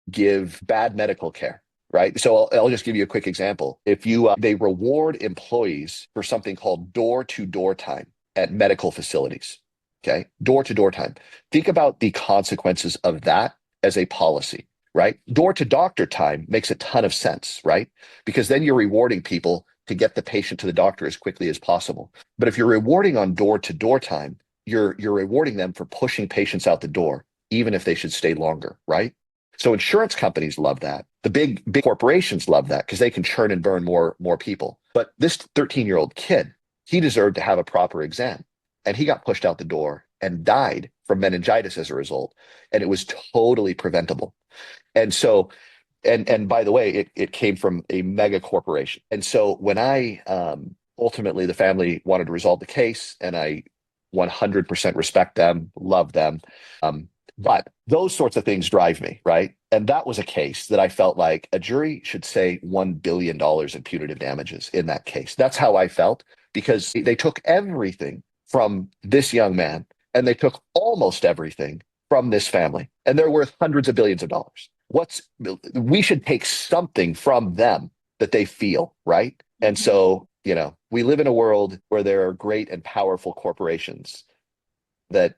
give bad medical care. Right. So I'll just give you a quick example. If they reward employees for something called door-to-door time at medical facilities. Okay. Door-to-door time. Think about the consequences of that as a policy, right? Door-to-doctor time makes a ton of sense, right? Because then you're rewarding people to get the patient to the doctor as quickly as possible. But if you're rewarding on door-to-door time, you're rewarding them for pushing patients out the door, even if they should stay longer, right? So insurance companies love that. The big corporations love that because they can churn and burn more people. But this 13-year-old kid, he deserved to have a proper exam, and he got pushed out the door and died from meningitis as a result. And it was totally preventable. And so, and by the way, it came from a mega corporation. And so when I ultimately the family wanted to resolve the case, and I 100% respect them, love them. Um, but those sorts of things drive me, right? And that was a case that I felt like a jury should say $1 billion in punitive damages in that case. That's how I felt, because they took everything from this young man, and they took almost everything from this family, and they're worth hundreds of billions of dollars. We should take something from them that they feel, right? And Mhm. so, we live in a world where there are great and powerful corporations that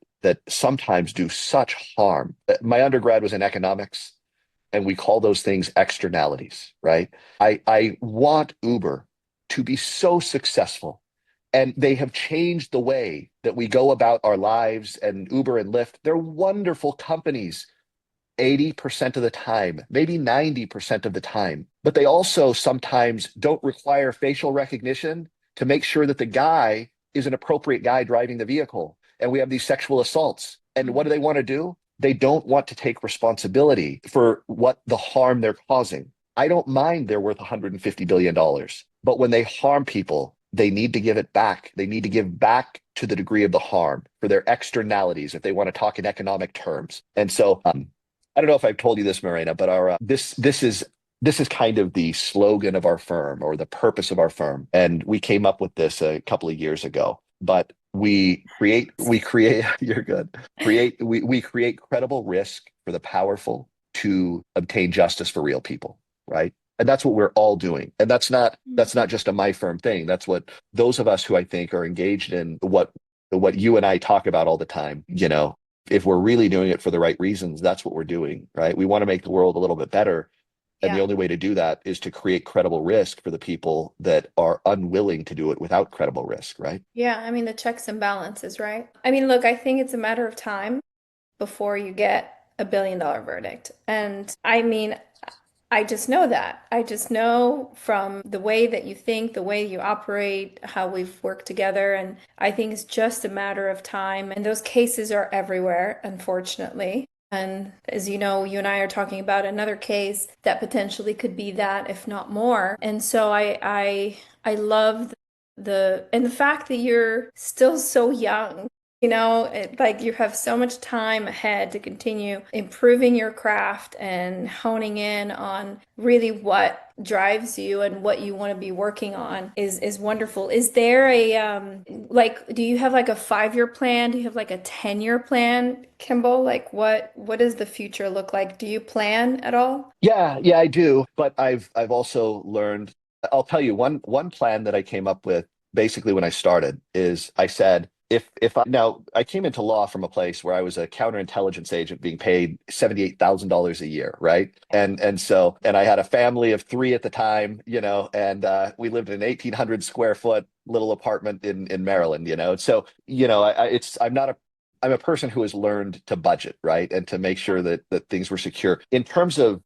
sometimes do such harm. My undergrad was in economics, and we call those things externalities, right? I want Uber to be so successful, and they have changed the way that we go about our lives. And Uber and Lyft, they're wonderful companies 80% of the time, maybe 90% of the time. But they also sometimes don't require facial recognition to make sure that the guy is an appropriate guy driving the vehicle. And we have these sexual assaults. And what do they want to do? They don't want to take responsibility for what the harm they're causing. I don't mind they're worth $150 billion, but when they harm people, they need to give it back. They need to give back to the degree of the harm for their externalities, if they want to talk in economic terms. And so, I don't know if I've told you this, Mirena, but our this is kind of the slogan of our firm, or the purpose of our firm, and we came up with this a couple of years ago. But we create you're good. We create credible risk for the powerful to obtain justice for real people, right? And that's what we're all doing. And that's not just a my firm thing. That's what those of us who I think are engaged in what you and I talk about all the time, if we're really doing it for the right reasons, that's what we're doing, right? We want to make the world a little bit better. And the Yeah. only way to do that is to create credible risk for the people that are unwilling to do it without credible risk, right? Yeah, I mean the checks and balances, right? I mean, look, I think it's a matter of time before you get $1 billion verdict. And I mean, I just know that. I just know from the way that you think, the way you operate, how we've worked together. And I think it's just a matter of time. And those cases are everywhere, unfortunately. And as you know, you and I are talking about another case that potentially could be that, if not more. And so I love the fact that you're still so young. Like you have so much time ahead to continue improving your craft and honing in on really what drives you and what you want to be working on is wonderful. Is there a like do you have like a 5-year plan? Do you have like a 10-year plan, Kimball? Like what does the future look like? Do you plan at all? Yeah, I do. But I've also learned, I'll tell you one plan that I came up with basically when I started is I said, if I now I came into law from a place where I was a counterintelligence agent being paid $78,000 a year, right? And I had a family of three at the time, and we lived in an 1,800 square foot little apartment in Maryland, So, I'm a person who has learned to budget, right? And to make sure that things were secure. In terms of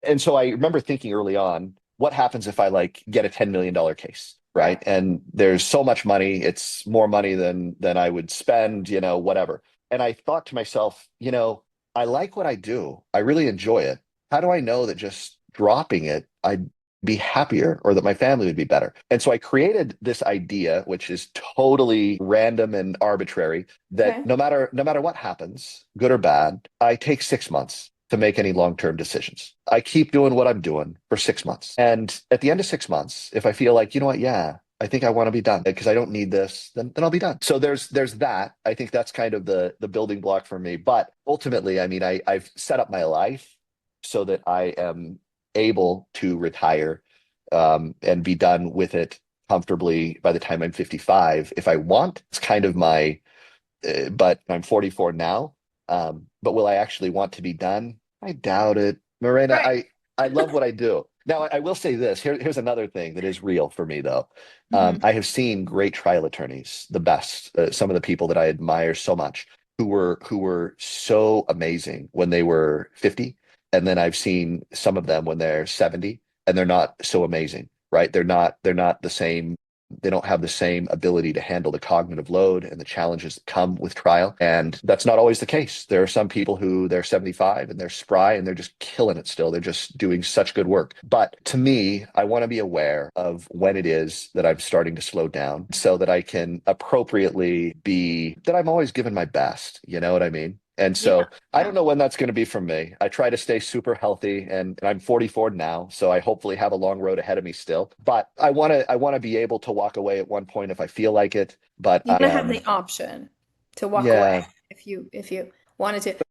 and so I remember thinking early on, what happens if I like get a $10 million case, right? Right. And there's so much money, it's more money than I would spend, whatever. And I thought to myself, I like what I do. I really enjoy it. How do I know that just dropping it, I'd be happier or that my family would be better? And so I created this idea, which is totally random and arbitrary, that Okay. no matter what happens, good or bad, I take 6 months to make any long-term decisions. I keep doing what I'm doing for 6 months. And at the end of 6 months, if I feel like, you know what, yeah, I think I want to be done because I don't need this, then I'll be done. So there's that. I think that's kind of the building block for me. But ultimately, I mean, I've set up my life so that I am able to retire and be done with it comfortably by the time I'm 55. If I want, it's kind of my but I'm 44 now. But will I actually want to be done? I doubt it. Mirena, Right. I love what I do. Now, I will say this. Here's another thing that is real for me, though. Hmm. I have seen great trial attorneys, the best, some of the people that I admire so much, who were so amazing when they were 50, and then I've seen some of them when they're 70, and they're not so amazing, right? They're not the same. They don't have the same ability to handle the cognitive load and the challenges that come with trial. And that's not always the case. There are some people who they're 75 and they're spry and they're just killing it still. They're just doing such good work. But to me, I want to be aware of when it is that I'm starting to slow down so that I can appropriately be, that I'm always giving my best. You know what I mean? And Yeah. so I Yeah. don't know when that's going to be for me. I try to stay super healthy and I'm 44 now, so I hopefully have a long road ahead of me still. But I want to be able to walk away at one point if I feel like it. But You want to have the option to walk away yeah, if you wanted to. I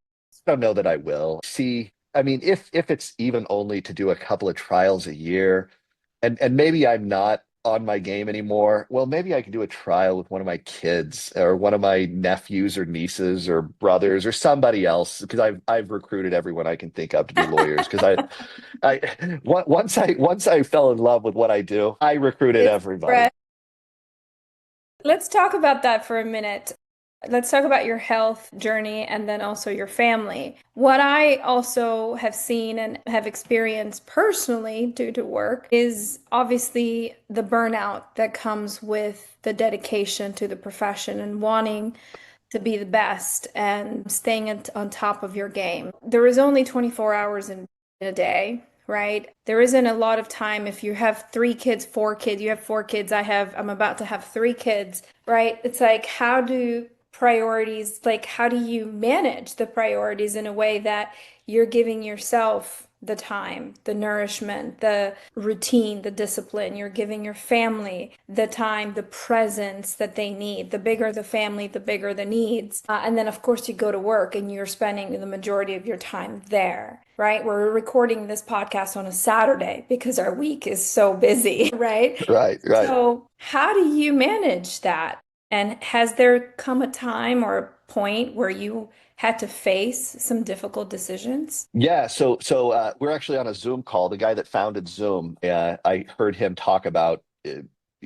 don't know that I will. See, I mean, if it's even only to do a couple of trials a year, and maybe I'm not on my game anymore. Well, maybe I can do a trial with one of my kids or one of my nephews or nieces or brothers or somebody else because I've recruited everyone I can think of to be lawyers because I once I fell in love with what I do, I recruited It's everybody. fresh. Let's talk about that for a minute. Let's talk about your health journey and then also your family. What I also have seen and have experienced personally due to work is obviously the burnout that comes with the dedication to the profession and wanting to be the best and staying on top of your game. There is only 24 hours in a day, right? There isn't a lot of time if you have 3 kids, 4 kids, you have 4 kids, I'm about to have 3 kids, right? It's like, how do you manage the priorities in a way that you're giving yourself the time, the nourishment, the routine, the discipline. You're giving your family the time, the presence that they need. The bigger the family, the bigger the needs. And then, of course, you go to work and you're spending the majority of your time there, right? We're recording this podcast on a Saturday because our week is so busy, right? Right, right. So, how do you manage that? And has there come a time or a point where you had to face some difficult decisions? Yeah, so we're actually on a Zoom call. The guy that founded Zoom, I heard him talk about a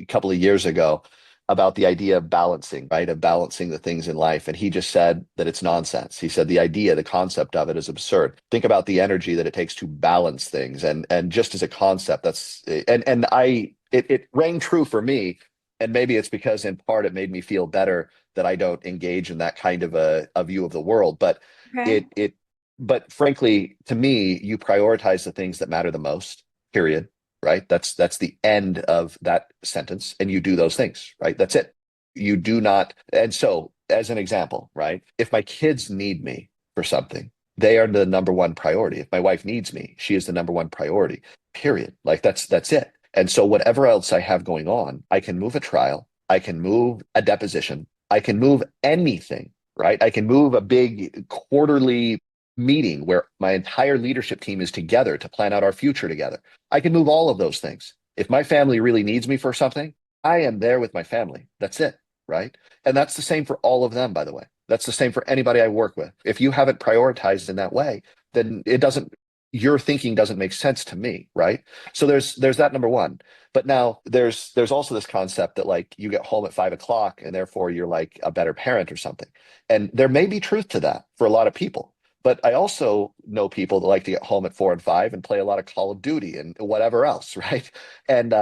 couple of years ago about the idea of balancing, right? Of balancing the things in life. And he just said that it's nonsense. He said the idea, the concept of it is absurd. Think about the energy that it takes to balance things. And just as a concept, it rang true for me. And maybe it's because in part it made me feel better that I don't engage in that kind of a view of the world. But Okay. it but frankly, to me, you prioritize the things that matter the most, period. Right? That's the end of that sentence. And you do those things, right? That's it. You do not. And so, as an example, right? If my kids need me for something, they are the number one priority. If my wife needs me, she is the number one priority, period. Like that's it. And so whatever else I have going on, I can move a trial, I can move a deposition, I can move anything, right? I can move a big quarterly meeting where my entire leadership team is together to plan out our future together. I can move all of those things. If my family really needs me for something, I am there with my family. That's it, right? And that's the same for all of them, by the way. That's the same for anybody I work with. If you haven't prioritized in that way, then it doesn't, your thinking doesn't make sense to me, right? So there's that number one. But now there's also this concept that like you get home at 5 o'clock and therefore you're like a better parent or something. And there may be truth to that for a lot of people. But I also know people that like to get home at 4 and 5 and play a lot of Call of Duty and whatever else, right? And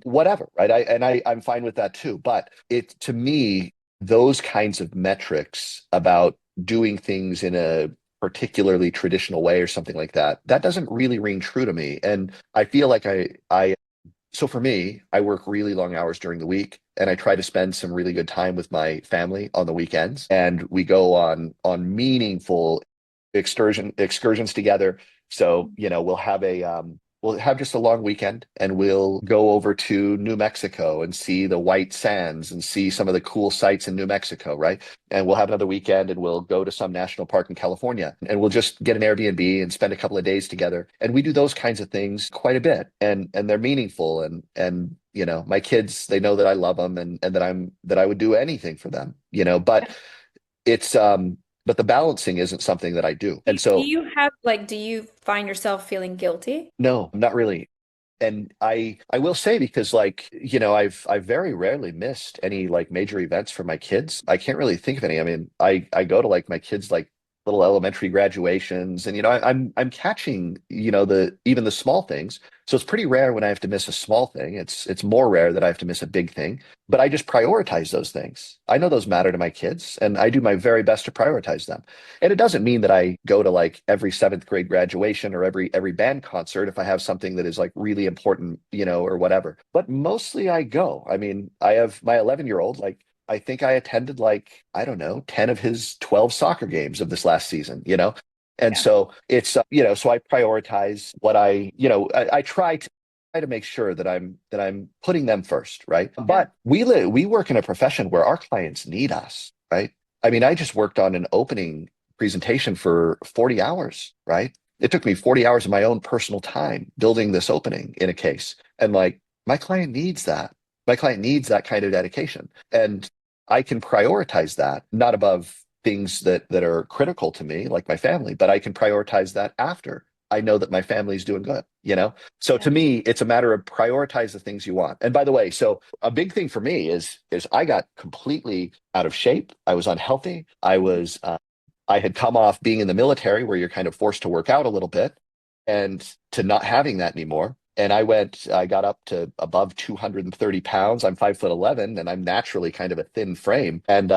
whatever, right? I'm fine with that too. But it to me, those kinds of metrics about doing things in a particularly traditional way or something like that, that doesn't really ring true to me. And I feel like I so for me, I work really long hours during the week and I try to spend some really good time with my family on the weekends. And we go on meaningful excursions together. So, we'll have just a long weekend and we'll go over to New Mexico and see the white sands and see some of the cool sights in New Mexico, right? And we'll have another weekend and we'll go to some national park in California and we'll just get an Airbnb and spend a couple of days together. And we do those kinds of things quite a bit and they're meaningful and my kids, they know that I love them and that I would do anything for them, but it's but the balancing isn't something that I do. And Do so you have like, do you find yourself feeling guilty? no, not really. And I will say because like, I've very rarely missed any like major events for my kids. I can't really think of any. I mean, I go to like my kids like little elementary graduations and I'm catching, the even the small things. So it's pretty rare when I have to miss a small thing. It's more rare that I have to miss a big thing, but I just prioritize those things. I know those matter to my kids and I do my very best to prioritize them. And it doesn't mean that I go to like every seventh grade graduation or every band concert if I have something that is like really important, or whatever. But mostly I go. I mean, I have my 11-year-old, like I think I attended like, I don't know, 10 of his 12 soccer games of this last season. And Yeah. so it's, so I prioritize what I try to make sure that I'm putting them first, right? Yeah. But we work in a profession where our clients need us, right? I mean, I just worked on an opening presentation for 40 hours, right? It took me 40 hours of my own personal time building this opening in a case. And like my client needs that. My client needs that kind of dedication. And I can prioritize that, not above things that are critical to me, like my family, but I can prioritize that after I know that my family's doing good. So Yeah. to me, it's a matter of prioritize the things you want. And by the way, so a big thing for me is I got completely out of shape. I was unhealthy. I had come off being in the military where you're kind of forced to work out a little bit and to not having that anymore. And I got up to above 230 pounds. I'm 5'11" and I'm naturally kind of a thin frame. And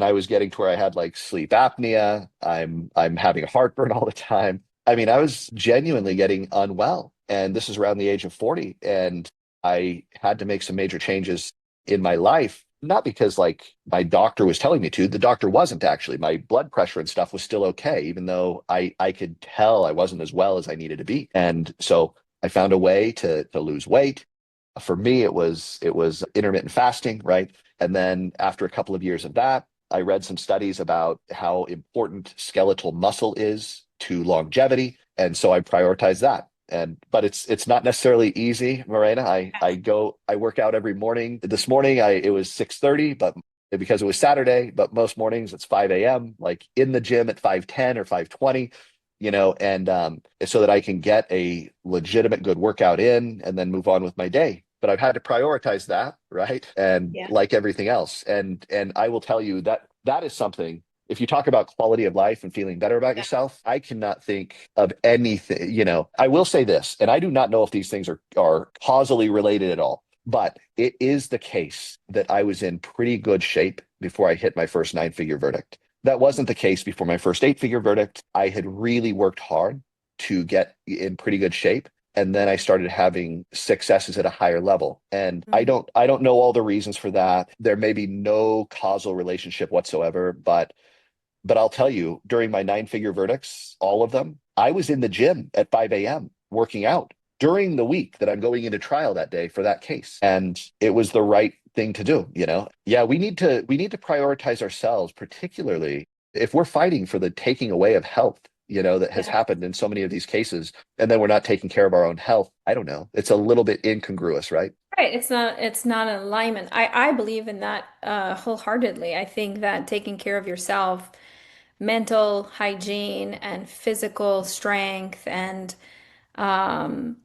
I was getting to where I had like sleep apnea. I'm having heartburn all the time. I mean, I was genuinely getting unwell. And this is around the age of 40. And I had to make some major changes in my life, not because like my doctor was telling me to. The doctor wasn't actually. My blood pressure and stuff was still okay, even though I could tell I wasn't as well as I needed to be. And so I found a way to lose weight. For me, it was intermittent fasting, right? And then after a couple of years of that, I read some studies about how important skeletal muscle is to longevity, and so I prioritize that. But it's not necessarily easy, Mirena. I work out every morning. This morning it was 6:30, but because it was Saturday, but most mornings it's 5 a.m., like in the gym at 5:10 or 5:20, and so that I can get a legitimate good workout in and then move on with my day. But I've had to prioritize that, right? And Yeah. like everything else. And I will tell you that that is something, if you talk about quality of life and feeling better about Yeah. yourself, I cannot think of anything. I will say this, and I do not know if these things are causally related at all, but it is the case that I was in pretty good shape before I hit my first nine-figure verdict. That wasn't the case before my first eight-figure verdict. I had really worked hard to get in pretty good shape. And then I started having successes at a higher level. And Mm. I don't know all the reasons for that. There may be no causal relationship whatsoever, but I'll tell you, during my nine-figure verdicts, all of them, I was in the gym at 5 a.m. working out during the week that I'm going into trial that day for that case. And it was the right thing to do, you know? Yeah, we need to prioritize ourselves, particularly if we're fighting for the taking away of health, you know, that has Yeah. happened in so many of these cases, and then we're not taking care of our own health. I don't know. It's a little bit incongruous, right? Right. It's not an alignment. I believe in that wholeheartedly. I think that taking care of yourself, mental hygiene and physical strength and um,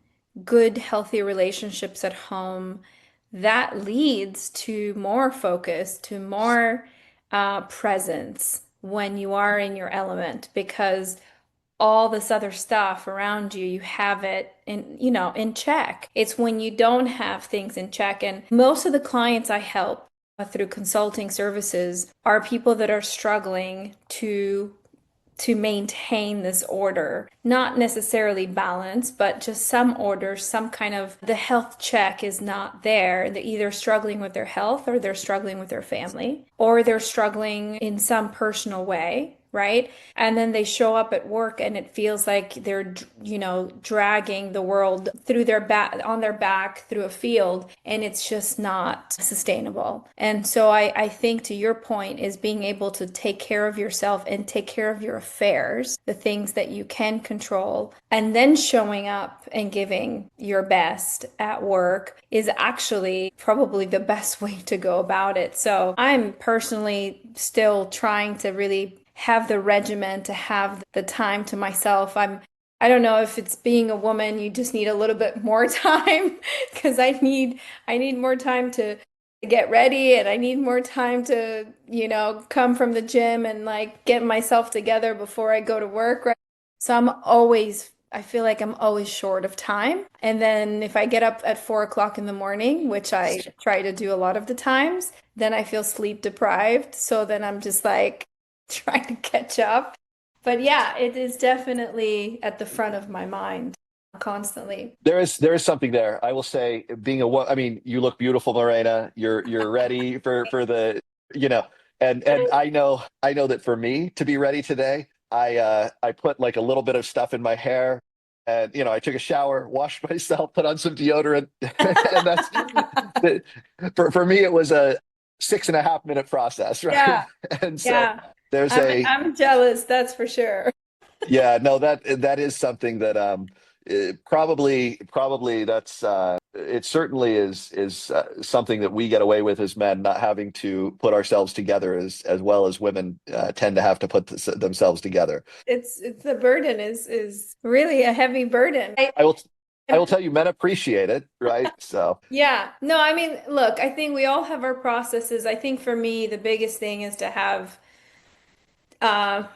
good, healthy relationships at home, that leads to more focus, to more presence when you are in your element because all this other stuff around you, you have it in, in check. It's when you don't have things in check. And most of the clients I help through consulting services are people that are struggling to maintain this order. Not necessarily balance, but just some order, some kind of the health check is not there. They're either struggling with their health or they're struggling with their family or they're struggling in some personal way. Right. And then they show up at work and it feels like they're, dragging the world through their back, on their back through a field, and it's just not sustainable. And so I think to your point is being able to take care of yourself and take care of your affairs, the things that you can control, and then showing up and giving your best at work is actually probably the best way to go about it. So I'm personally still trying to really have the regimen, to have the time to myself. I don't know if it's being a woman, you just need a little bit more time because I need more time to get ready and I need more time to, come from the gym and like get myself together before I go to work, right? So I feel like I'm always short of time. And then if I get up at 4 o'clock in the morning, which I try to do a lot of the times, then I feel sleep deprived. So then I'm just like trying to catch up. But yeah, it is definitely at the front of my mind constantly. There is something there. I will say, being a I mean, you look beautiful, Morena. You're ready for the, you know, and I know that for me to be ready today, I put like a little bit of stuff in my hair, and I took a shower, washed myself, put on some deodorant, and that's for me. It was a 6.5 minute process, right? Yeah, And so yeah. there's I'm a I'm jealous, that's for sure. yeah, no, that is something that probably that's it certainly is something that we get away with as men, not having to put ourselves together as well as women tend to have to put themselves together. It's the burden is really a heavy burden. I will I will tell you, men appreciate it, right? So Yeah. No, I mean, look, I think we all have our processes. I think for me, the biggest thing is to have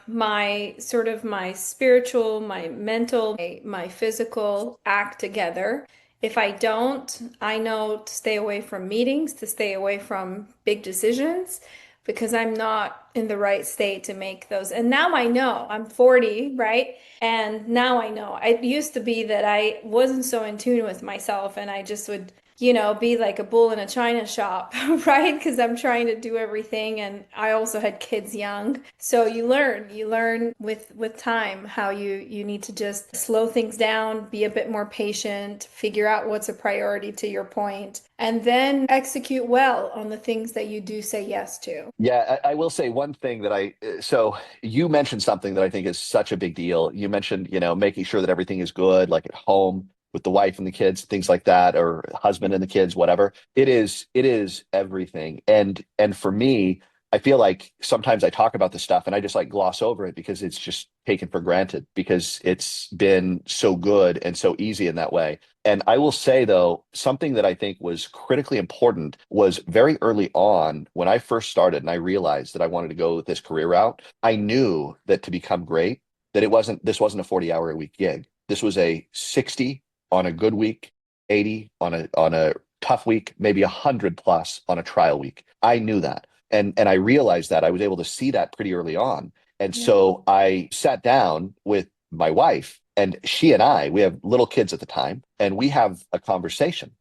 my sort of my spiritual, my mental, my physical act together. If I don't, I know to stay away from meetings, to stay away from big decisions because I'm not in the right state to make those. And now I know I'm 40, right? And now I know. It used to be that I wasn't so in tune with myself and I just would be like a bull in a china shop, right? Because I'm trying to do everything and I also had kids young. So you learn with time how you need to just slow things down, be a bit more patient, figure out what's a priority to your point, and then execute well on the things that you do say yes to. yeah, I will say one thing that so you mentioned something that I think is such a big deal. You mentioned, making sure that everything is good, like at home with the wife and the kids, things like that, or husband and the kids, whatever. It is everything. And for me, I feel like sometimes I talk about this stuff and I just like gloss over it because it's just taken for granted because it's been so good and so easy in that way. And I will say, though, something that I think was critically important was very early on when I first started and I realized that I wanted to go with this career route. I knew that to become great, that this wasn't a 40-hour a week gig. This was a 60 on a good week, 80 on a tough week, maybe 100 plus on a trial week. I knew that. And I realized that I was able to see that pretty early on. And Yeah. so I sat down with my wife, and she and I, we have little kids at the time, and we have a conversation.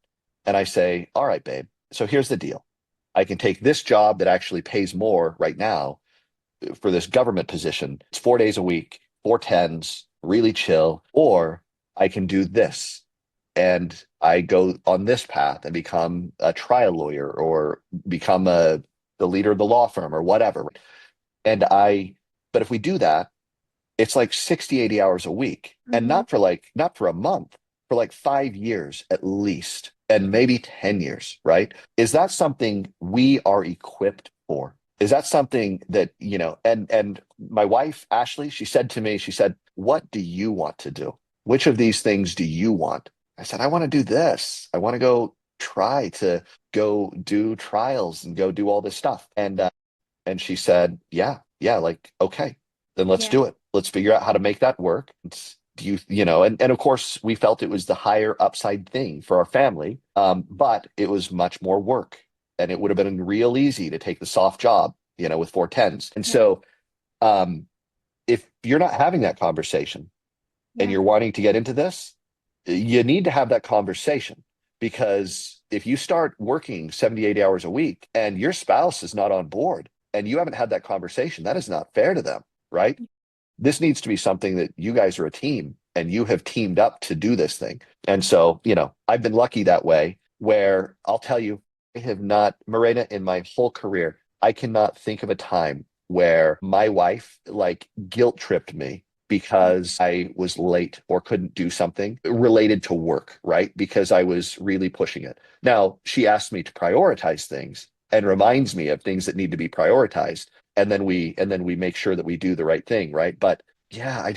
And I say, all right, babe, so here's the deal. I can take this job that actually pays more right now for this government position. It's 4 days a week, 4 10s, really chill, or I can do this. And I go on this path and become a trial lawyer or become the leader of the law firm or whatever. And but if we do that, it's like 60, 80 hours a week. And Hmm. not for a month, for like 5 years at least, and maybe 10 years, right? Is that something we are equipped for? Is that something that, and my wife, Ashley, she said to me, she said, what do you want to do? Which of these things do you want? I said, I want to do this. I want to go try to go do trials and go do all this stuff. And she said, yeah, like, okay, then let's Yeah. do it. Let's figure out how to make that work. And of course, we felt it was the higher upside thing for our family. But it was much more work. And it would have been real easy to take the soft job, with 4 10s. And Yeah. so, if you're not having that conversation and Yeah. you're wanting to get into this, you need to have that conversation, because if you start working 78 hours a week and your spouse is not on board and you haven't had that conversation, that is not fair to them, right? This needs to be something that you guys are a team and you have teamed up to do this thing. And so, I've been lucky that way, where I'll tell you, I have not, Mirena, in my whole career, I cannot think of a time where my wife like guilt tripped me because I was late or couldn't do something related to work, right? Because I was really pushing it. Now, she asked me to prioritize things and reminds me of things that need to be prioritized, and then we make sure that we do the right thing, right? But yeah,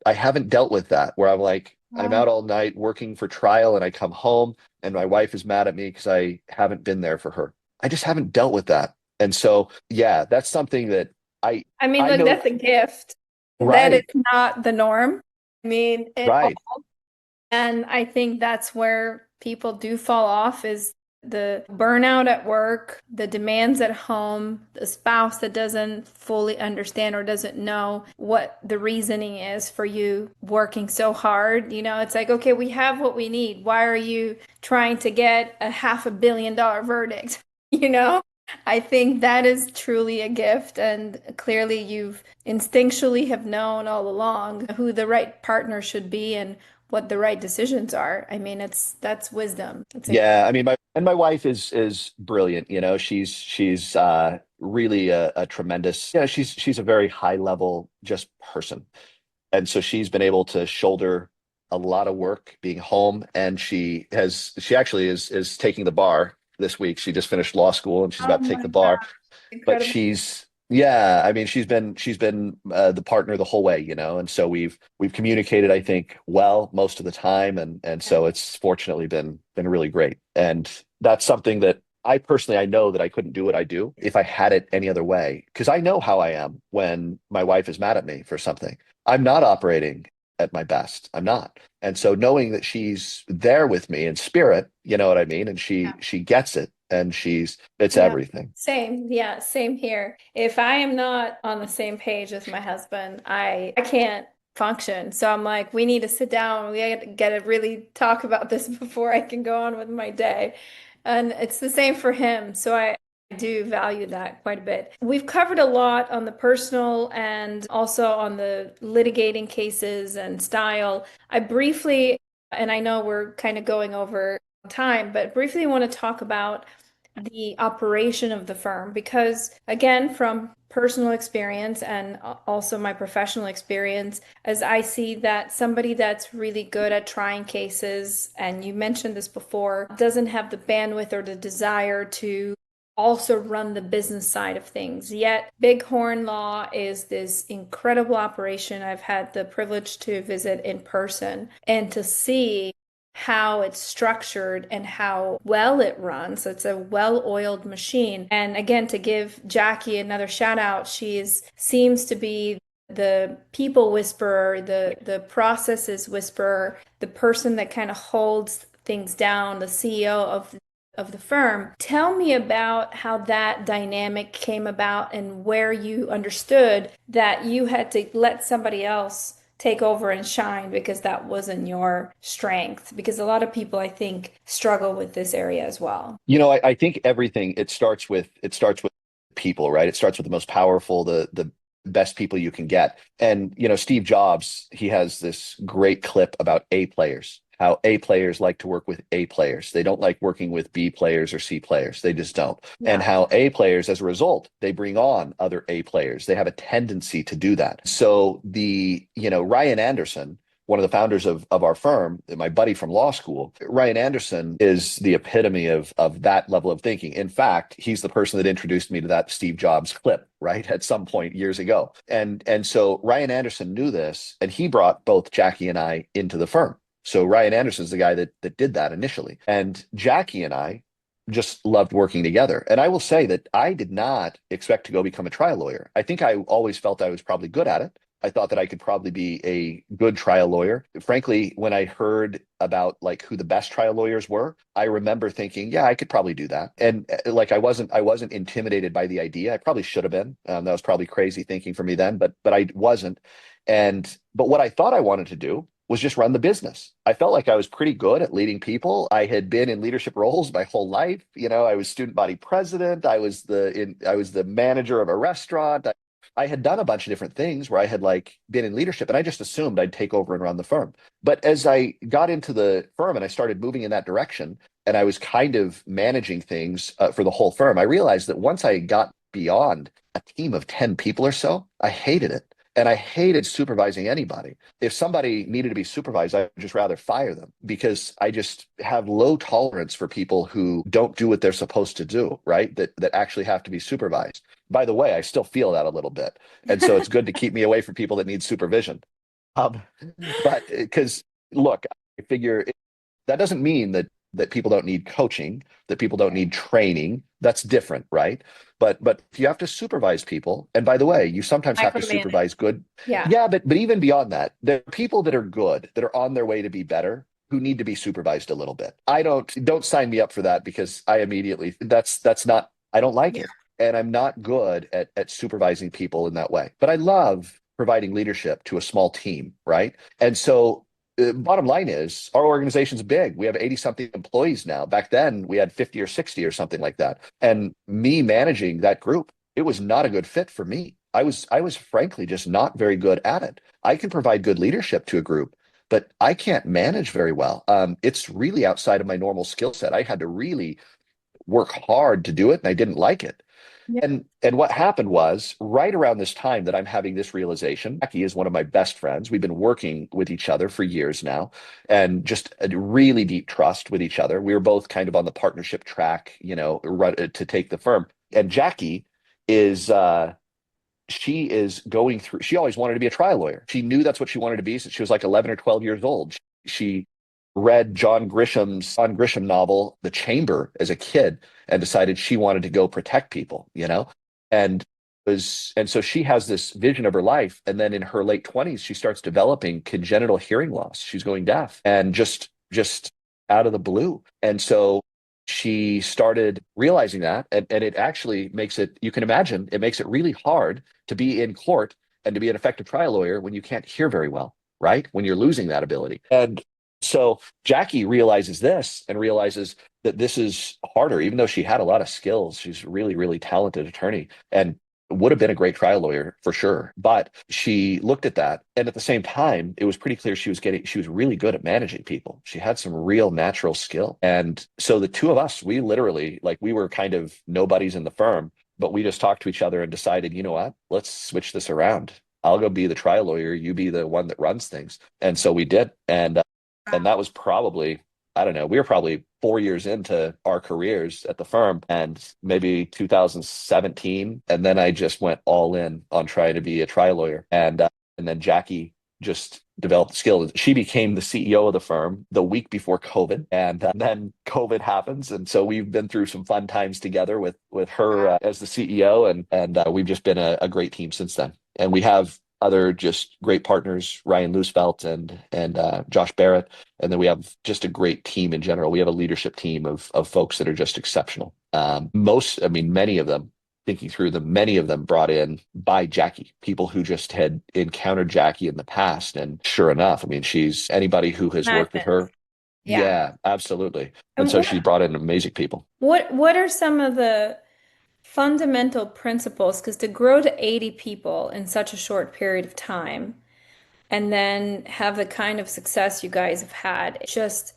I haven't dealt with that, where I'm Wow. out all night working for trial and I come home and my wife is mad at me because I haven't been there for her. I just haven't dealt with that. And so, yeah, that's something that I I mean, I look, know. that's a gift. That is Right, not the norm. I mean, right. and I think that's where people do fall off is the burnout at work, the demands at home, the spouse that doesn't fully understand or doesn't know what the reasoning is for you working so hard. It's like, okay, we have what we need. Why are you trying to get a $500 million verdict? You know? I think that is truly a gift, and clearly you've instinctually have known all along who the right partner should be and what the right decisions are. I mean, that's wisdom. It's incredible. Yeah, I mean, my wife is brilliant. She's really a tremendous. She's a very high level just person, and so she's been able to shoulder a lot of work being home, and she actually is taking the bar this week. She just finished law school and she's Oh about to take my the bar. God, But incredible. yeah, I mean, she's been the partner the whole way, and so we've communicated, I think, well most of the time, and Yeah. so it's fortunately been really great. And that's something that I know that I couldn't do what I do if I had it any other way, because I know how I am when my wife is mad at me for something. I'm not operating at my best. I'm not. And so knowing that she's there with me in spirit, you know what I mean, and she gets it, and it's Yeah, everything. same. Yeah, same here. If I am not on the same page with my husband, I can't function. So I'm like, we need to sit down. We gotta really talk about this before I can go on with my day. And it's the same for him. So I do value that quite a bit. We've covered a lot on the personal and also on the litigating cases and style. I briefly, and I know we're kind of going over time, but briefly want to talk about the operation of the firm because, again, from personal experience and also my professional experience, as I see that somebody that's really good at trying cases, and you mentioned this before, doesn't have the bandwidth or the desire to also run the business side of things. Yet, Bighorn Law is this incredible operation. I've had the privilege to visit in person and to see how it's structured and how well it runs. It's a well-oiled machine. And again, to give Jackie another shout out, seems to be the people whisperer, the processes whisperer, the person that kind of holds things down, the CEO of of the firm. Tell me about how that dynamic came about and where you understood that you had to let somebody else take over and shine because that wasn't your strength. Because a lot of people, I think, struggle with this area as well. I think everything it starts with people, right? It starts with the most powerful, the best people you can get. And Steve Jobs, he has this great clip about A players, how A players like to work with A players. They don't like working with B players or C players. They just don't. And Yeah. how A players, as a result, they bring on other A players. They have a tendency to do that. So Ryan Anderson, one of the founders of our firm, my buddy from law school, Ryan Anderson is the epitome of that level of thinking. In fact, he's the person that introduced me to that Steve Jobs clip, right? At some point years ago. And so Ryan Anderson knew this, and he brought both Jackie and I into the firm. So Ryan Anderson's the guy that did that initially. And Jackie and I just loved working together. And I will say that I did not expect to go become a trial lawyer. I think I always felt I was probably good at it. I thought that I could probably be a good trial lawyer. Frankly, when I heard about like who the best trial lawyers were, I remember thinking, yeah, I could probably do that. And like I wasn't intimidated by the idea. I probably should have been. That was probably crazy thinking for me then, but I wasn't. But what I thought I wanted to do was just run the business. I felt like I was pretty good at leading people. I had been in leadership roles my whole life. I was student body president. I was the manager of a restaurant. I had done a bunch of different things where I had like been in leadership, and I just assumed I'd take over and run the firm. But as I got into the firm and I started moving in that direction, and I was kind of managing things for the whole firm, I realized that once I got beyond a team of 10 people or so, I hated it. And I hated supervising anybody. If somebody needed to be supervised, I'd just rather fire them because I just have low tolerance for people who don't do what they're supposed to do, right? That actually have to be supervised. By the way, I still feel that a little bit. And so it's good to keep me away from people that need supervision. Um, but because look, I figure that doesn't mean that people don't need coaching, that people don't need training. That's different, right? But if you have to supervise people, and by the way, you sometimes have to Micromanage. supervise good. Yeah. Yeah, but even beyond that, there are people that are good, that are on their way to be better, who need to be supervised a little bit. I don't sign me up for that because I immediately that's not I don't like Yeah. it. And I'm not good at supervising people in that way. But I love providing leadership to a small team, right? And so bottom line is our organization's big. We have 80 something employees now. Back then we had 50 or 60 or something like that. And me managing that group, it was not a good fit for me. I was frankly just not very good at it. I can provide good leadership to a group, but I can't manage very well. It's really outside of my normal skill set. I had to really work hard to do it, and I didn't like it. Yeah. And what happened was right around this time that I'm having this realization, Becky is one of my best friends. We've been working with each other for years now, and just a really deep trust with each other. We were both kind of on the partnership track, to take the firm. And Jackie is she is going through, she always wanted to be a trial lawyer. She knew that's what she wanted to be since she was like 11 or 12 years old. She read John Grisham novel, The Chamber, as a kid and decided she wanted to go protect people. And and so she has this vision of her life. And then in her late 20s, she starts developing congenital hearing loss. She's going deaf and just out of the blue. And so she started realizing that, and it actually makes it, you can imagine, it makes it really hard to be in court and to be an effective trial lawyer when you can't hear very well, right? When you're losing that ability. And so Jackie realizes this and realizes that this is harder, even though she had a lot of skills. She's a really, really talented attorney and would have been a great trial lawyer for sure. But she looked at that. And at the same time, it was pretty clear she was really good at managing people. She had some real natural skill. And so the two of us, we literally, like, we were kind of nobodies in the firm, but we just talked to each other and decided, you know what, let's switch this around. I'll go be the trial lawyer. You be the one that runs things. And so we did. And that was probably, I don't know, we were probably 4 years into our careers at the firm, and maybe 2017. And then I just went all in on trying to be a trial lawyer. And then Jackie just developed the skill. She became the CEO of the firm the week before COVID, and then COVID happens, and so we've been through some fun times together with her as the CEO, and we've just been a great team since then. And we have other just great partners, Ryan Loosevelt and Josh Barrett. And then we have just a great team in general. We have a leadership team of folks that are just exceptional. Many of them, thinking through them, many of them brought in by Jackie, people who just had encountered Jackie in the past. And sure enough, I mean, she's anybody who has worked with Magnet. her. Yeah. Yeah, absolutely. And And so she brought in amazing people. what are some of the fundamental principles? Because to grow to 80 people in such a short period of time and then have the kind of success you guys have had, it just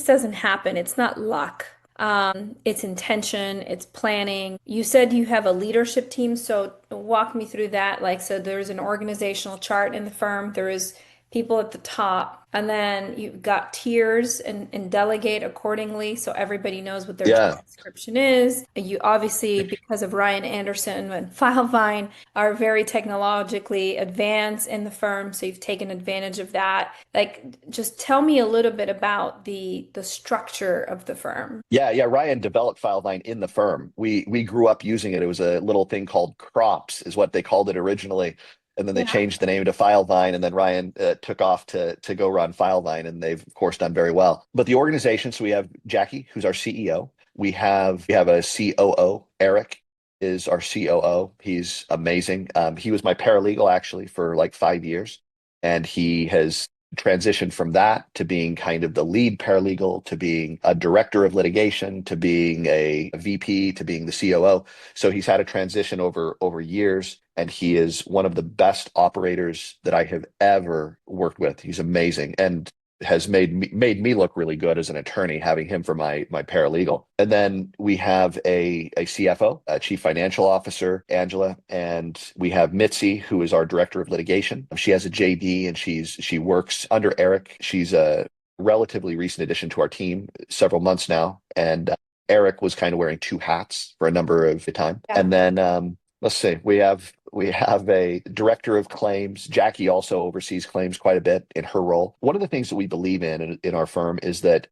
doesn't happen. It's not luck. It's intention, it's planning. You said you have a leadership team, so walk me through that. Like, so there's an organizational chart in the firm, there is people at the top, and then you've got tiers and delegate accordingly so everybody knows what their job Yeah. description is. You obviously, because of Ryan Anderson and Filevine, are very technologically advanced in the firm, so you've taken advantage of that. Like, just tell me a little bit about the structure of the firm. Yeah, yeah. Ryan developed Fileline in the firm. We grew up using it. It was a little thing called Crops, is what they called it originally, and then they Yeah. changed the name to Filevine. And then Ryan took off to go run Filevine, and they've of course done very well. But the organization, so we have Jackie, who's our CEO. We have a COO. Eric is our COO. He's amazing. He was my paralegal actually for like 5 years, and he has transitioned from that to being kind of the lead paralegal to being a director of litigation to being a VP to being the COO. So he's had a transition over years, and he is one of the best operators that I have ever worked with. He's amazing and has made me look really good as an attorney having him for my paralegal. And then we have a CFO, a chief financial officer, Angela, and we have Mitzi, who is our director of litigation. She has a JD and she works under Eric. She's a relatively recent addition to our team, several months now, and Eric was kind of wearing two hats for a number of the time. Yeah. And then let's see, we have a director of claims. Jackie also oversees claims quite a bit in her role. One of the things that we believe in our firm is that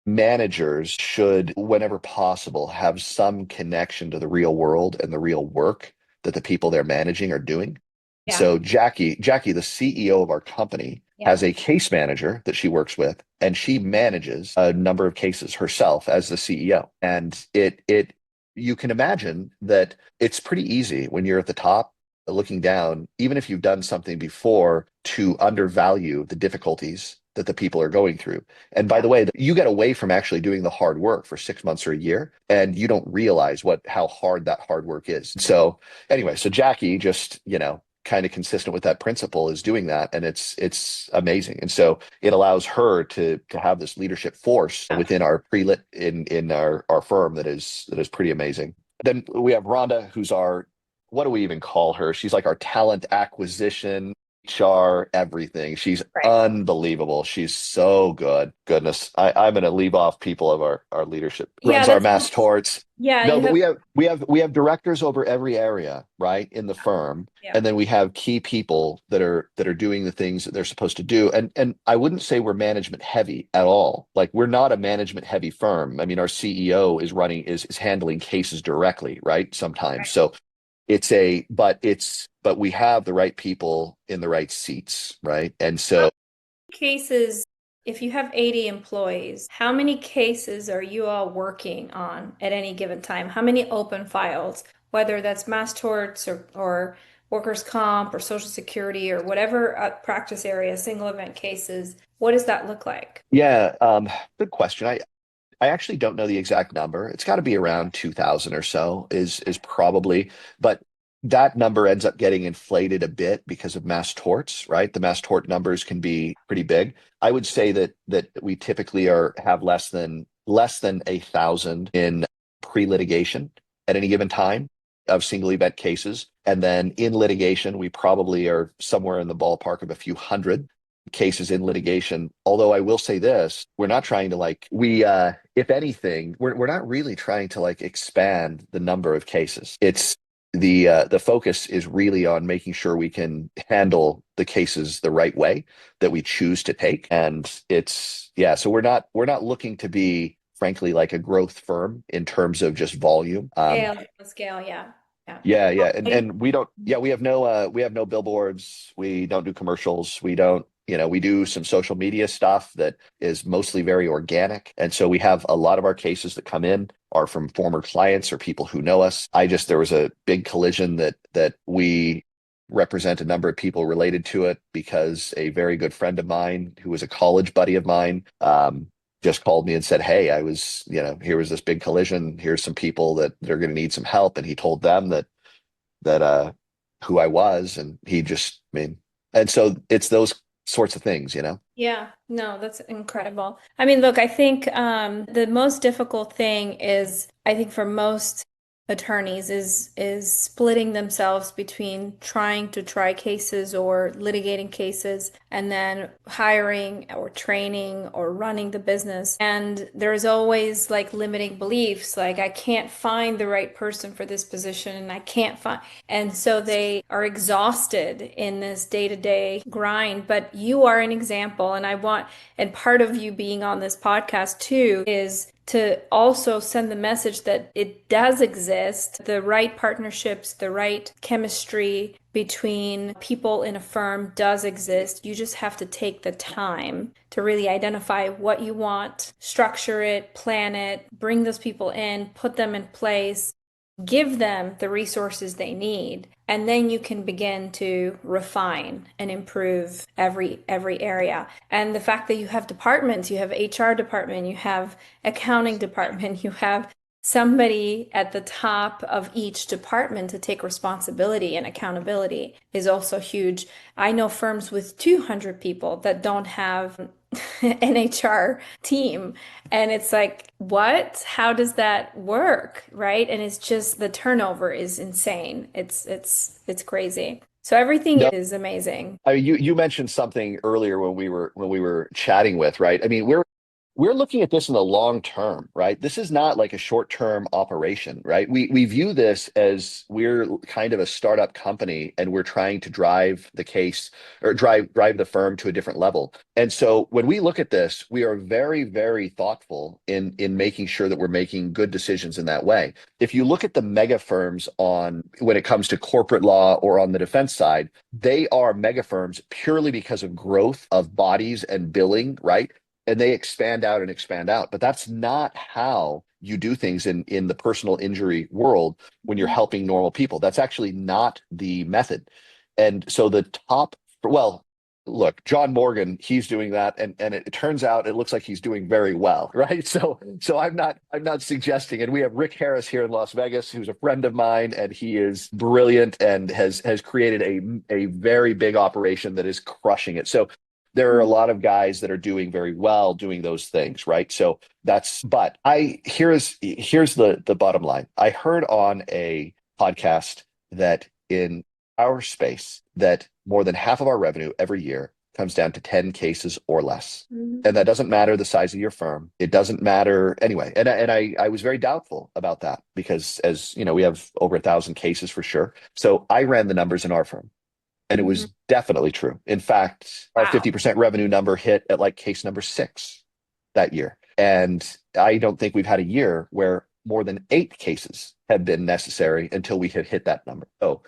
managers should, whenever possible, have some connection to the real world and the real work that the people they're managing are doing. Yeah. So Jackie, the CEO of our company, Yeah. has a case manager that she works with, and she manages a number of cases herself as the CEO. And you can imagine that it's pretty easy when you're at the top looking down, even if you've done something before, to undervalue the difficulties that the people are going through. And by Yeah. the way, you get away from actually doing the hard work for 6 months or a year, and you don't realize how hard that hard work is. So anyway, so Jackie just, kind of consistent with that principle is doing that, and it's amazing. And so it allows her to have this leadership force within our pre-lit in our firm that is pretty amazing. Then we have Rhonda, who's our, what do we even call her? She's like our talent acquisition, HR, everything. She's Right. unbelievable. She's so good. Goodness. I'm gonna leave off people of our leadership. Yeah, Runs our that's mass torts. yeah, No, you but have we have directors over every area, right, in the firm. yeah. And then we have key people that are doing the things that they're supposed to do. And I wouldn't say we're management heavy at all. Like, we're not a management heavy firm. I mean, our CEO is handling cases directly, right? Sometimes. So but we have the right people in the right seats, right? And so Cases, if you have 80 employees, how many cases are you all working on at any given time? How many open files, whether that's mass torts or workers' comp or social security or whatever practice area, single event cases, what does that look like? yeah, good question. I actually don't know the exact number. It's got to be around 2000 or so is probably, but that number ends up getting inflated a bit because of mass torts, right? The mass tort numbers can be pretty big. I would say that we typically have less than 1,000 in pre-litigation at any given time of single event cases. And then in litigation, we probably are somewhere in the ballpark of a few hundred cases in litigation. Although I will say this, we're not trying to if anything, we're not really trying to expand the number of cases. It's the focus is really on making sure we can handle the cases the right way that we choose to take. And so we're not looking to be, frankly, like a growth firm in terms of just volume. Scale, yeah. Yeah. Yeah. And Okay. and we don't, yeah, we have no billboards. We don't do commercials. We don't, we do some social media stuff that is mostly very organic. And so we have a lot of our cases that come in are from former clients or people who know us. There was a big collision that we represent a number of people related to it because a very good friend of mine who was a college buddy of mine, just called me and said, "Hey, here was this big collision. Here's some people that they're going to need some help." And he told them that who I was, and and so it's those sorts of things. Yeah, no, that's incredible. I mean, look, I think the most difficult thing is, I think for most attorneys is splitting themselves between trying to try cases or litigating cases and then hiring or training or running the business. And there's always like limiting beliefs, like I can't find the right person for this position and I can't find, and so they are exhausted in this day-to-day grind. But you are an example, and part of you being on this podcast too is to also send the message that it does exist, the right partnerships, the right chemistry between people in a firm does exist. You just have to take the time to really identify what you want, structure it, plan it, bring those people in, put them in place, give them the resources they need, and then you can begin to refine and improve every area. And the fact that you have departments, you have HR department, you have accounting department, you have somebody at the top of each department to take responsibility and accountability is also huge. I know firms with 200 people that don't have an HR team. And it's like, what? How does that work? Right? And it's just the turnover is insane. It's crazy. So everything No, is amazing. I mean, you mentioned something earlier when we were chatting with, right? I mean, we're looking at this in the long term, right? This is not like a short-term operation, right? We view this as we're kind of a startup company and we're trying to drive the case or drive the firm to a different level. And so when we look at this, we are very, very thoughtful in making sure that we're making good decisions in that way. If you look at the mega firms on when it comes to corporate law or on the defense side, they are mega firms purely because of growth of bodies and billing, right? And they expand out and expand out. But that's not how you do things in the personal injury world when you're Mhm. helping normal people. That's actually not the method. And so the top, well, look, John Morgan, he's doing that, and it turns out it looks like he's doing very well, right? So I'm not suggesting, and we have Rick Harris here in Las Vegas, who's a friend of mine, and he is brilliant and has created a very big operation that is crushing it. So there are a lot of guys that are doing very well doing those things, right? So but here's the bottom line. I heard on a podcast that in our space that more than half of our revenue every year comes down to 10 cases or less. Mhm. And that doesn't matter the size of your firm. It doesn't matter anyway. And I was very doubtful about that because, as you know, we have over 1,000 cases for sure. So I ran the numbers in our firm. And it Mhm. was definitely true. In fact, our Wow. 50% revenue number hit at like case number 6 that year. And I don't think we've had a year where more than 8 cases have been necessary until we have hit that number. So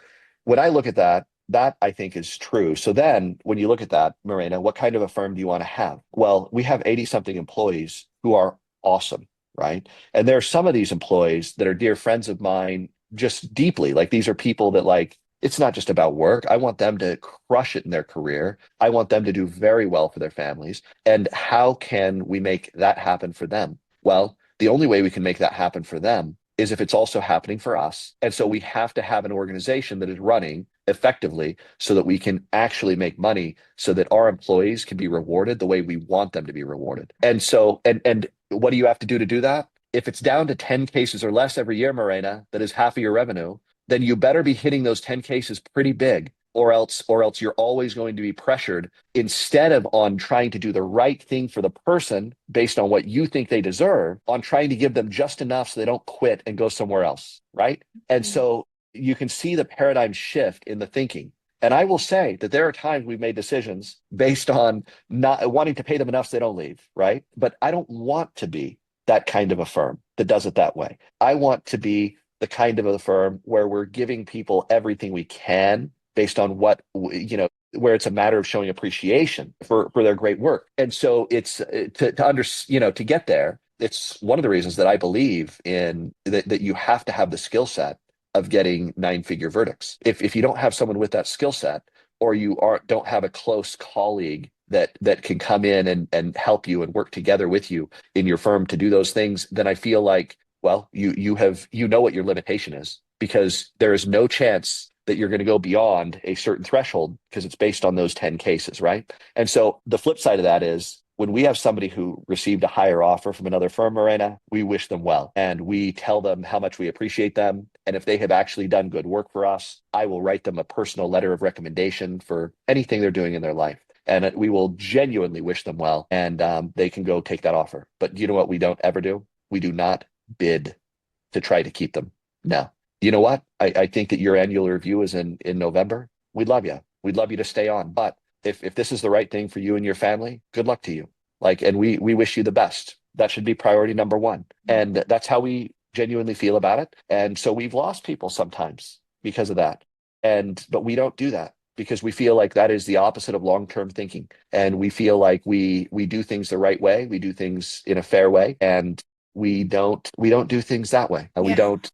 when I look at that, that I think is true. So then when you look at that, Mirena, what kind of a firm do you want to have? Well, we have 80 something employees who are awesome, right? And there are some of these employees that are dear friends of mine just deeply. Like these are people that like, it's not just about work. I want them to crush it in their career. I want them to do very well for their families. And how can we make that happen for them? Well, the only way we can make that happen for them is if it's also happening for us. And so we have to have an organization that is running effectively so that we can actually make money so that our employees can be rewarded the way we want them to be rewarded. And so, and what do you have to do that? If it's down to 10 cases or less every year, Mirena, that is half of your revenue, then you better be hitting those 10 cases pretty big, or else you're always going to be pressured instead of on trying to do the right thing for the person based on what you think they deserve, on trying to give them just enough so they don't quit and go somewhere else, right? And so you can see the paradigm shift in the thinking. And I will say that there are times we've made decisions based on not wanting to pay them enough so they don't leave, right? But I don't want to be that kind of a firm that does it that way. I want to be the kind of a firm where we're giving people everything we can based on where it's a matter of showing appreciation for their great work. And so it's to get there, it's one of the reasons that I believe in that you have to have the skill set of getting nine-figure verdicts. If you don't have someone with that skill set, or don't have a close colleague that can come in and help you and work together with you in your firm to do those things, then I feel like, well, you know what your limitation is, because there is no chance that you're going to go beyond a certain threshold because it's based on those 10 cases, right? And so the flip side of that is, when we have somebody who received a higher offer from another firm, Mirena, we wish them well. And we tell them how much we appreciate them. And if they have actually done good work for us, I will write them a personal letter of recommendation for anything they're doing in their life. And we will genuinely wish them well. And they can go take that offer. But you know what we don't ever do? We do not bid to try to keep them. No. You know what? I think that your annual review is in November. We'd love you. We'd love you to stay on. But if this is the right thing for you and your family, good luck to you. And we wish you the best. That should be priority number one. And that's how we genuinely feel about it. And so we've lost people sometimes because of that. But we don't do that, because we feel like that is the opposite of long-term thinking. And we feel like we do things the right way. We do things in a fair way. And we don't do things that way. We don't,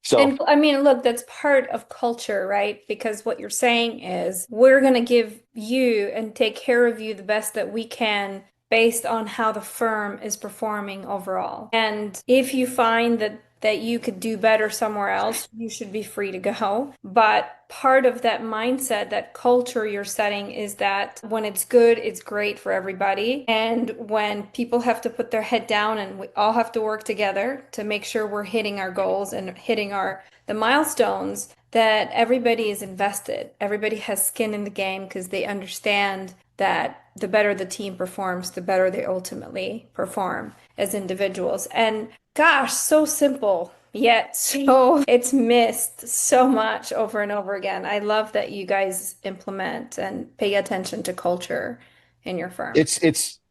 so. And I mean, look, that's part of culture, right? Because what you're saying is we're going to give you and take care of you the best that we can based on how the firm is performing overall. And if you find that you could do better somewhere else, you should be free to go. But part of that mindset, that culture you're setting, is that when it's good, it's great for everybody. And when people have to put their head down and we all have to work together to make sure we're hitting our goals and hitting the milestones, that everybody is invested. Everybody has skin in the game because they understand that the better the team performs, the better they ultimately perform as individuals. And gosh, so simple, yet so it's missed so much over and over again. I love that you guys implement and pay attention to culture in your firm.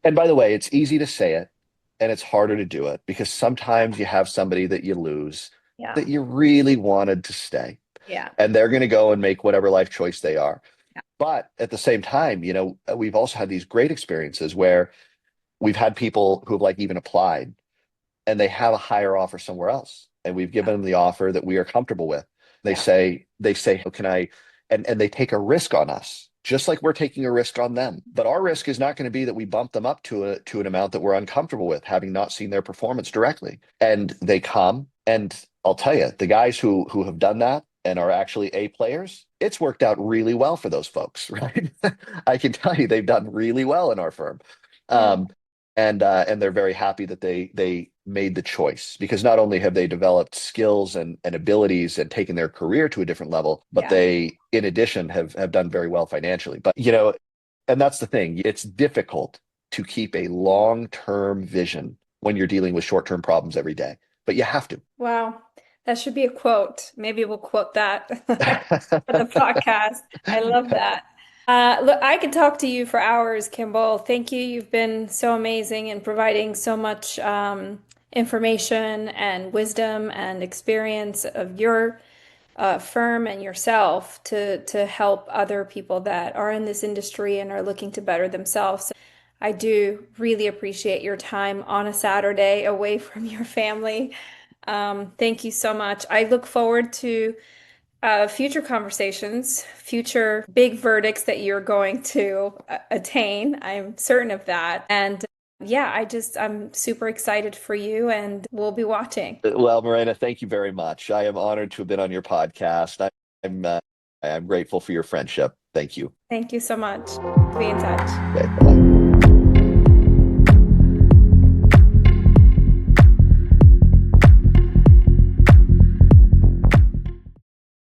And by the way, it's easy to say it and it's harder to do it, because sometimes you have somebody that you lose Yeah. that you really wanted to stay, Yeah. and they're going to go and make whatever life choice they are. Yeah. But at the same time, we've also had these great experiences where we've had people who have even applied and they have a higher offer somewhere else. And we've given them the offer that we are comfortable with. Yeah. They say, how can I, and they take a risk on us, just like we're taking a risk on them. But our risk is not going to be that we bump them up to an amount that we're uncomfortable with, having not seen their performance directly. And they come, and I'll tell you, the guys who have done that and are actually A players, it's worked out really well for those folks, right? I can tell you they've done really well in our firm. Oh, And they're very happy that they made the choice, because not only have they developed skills and abilities and taken their career to a different level, but yeah. they, in addition, have done very well financially. But and that's the thing. It's difficult to keep a long-term vision when you're dealing with short-term problems every day, but you have to. Wow. That should be a quote. Maybe we'll quote that for the podcast. I love that. Look, I could talk to you for hours, Kimball. Thank you. You've been so amazing in providing so much information and wisdom and experience of your firm and yourself to help other people that are in this industry and are looking to better themselves. I do really appreciate your time on a Saturday away from your family. Thank you so much. I look forward to future conversations, future big verdicts that you're going to attain. I'm certain of that. And yeah, I'm super excited for you, and we'll be watching. Well, Mirena, thank you very much. I am honored to have been on your podcast. I'm grateful for your friendship. Thank you. Thank you so much. Be in touch. Okay.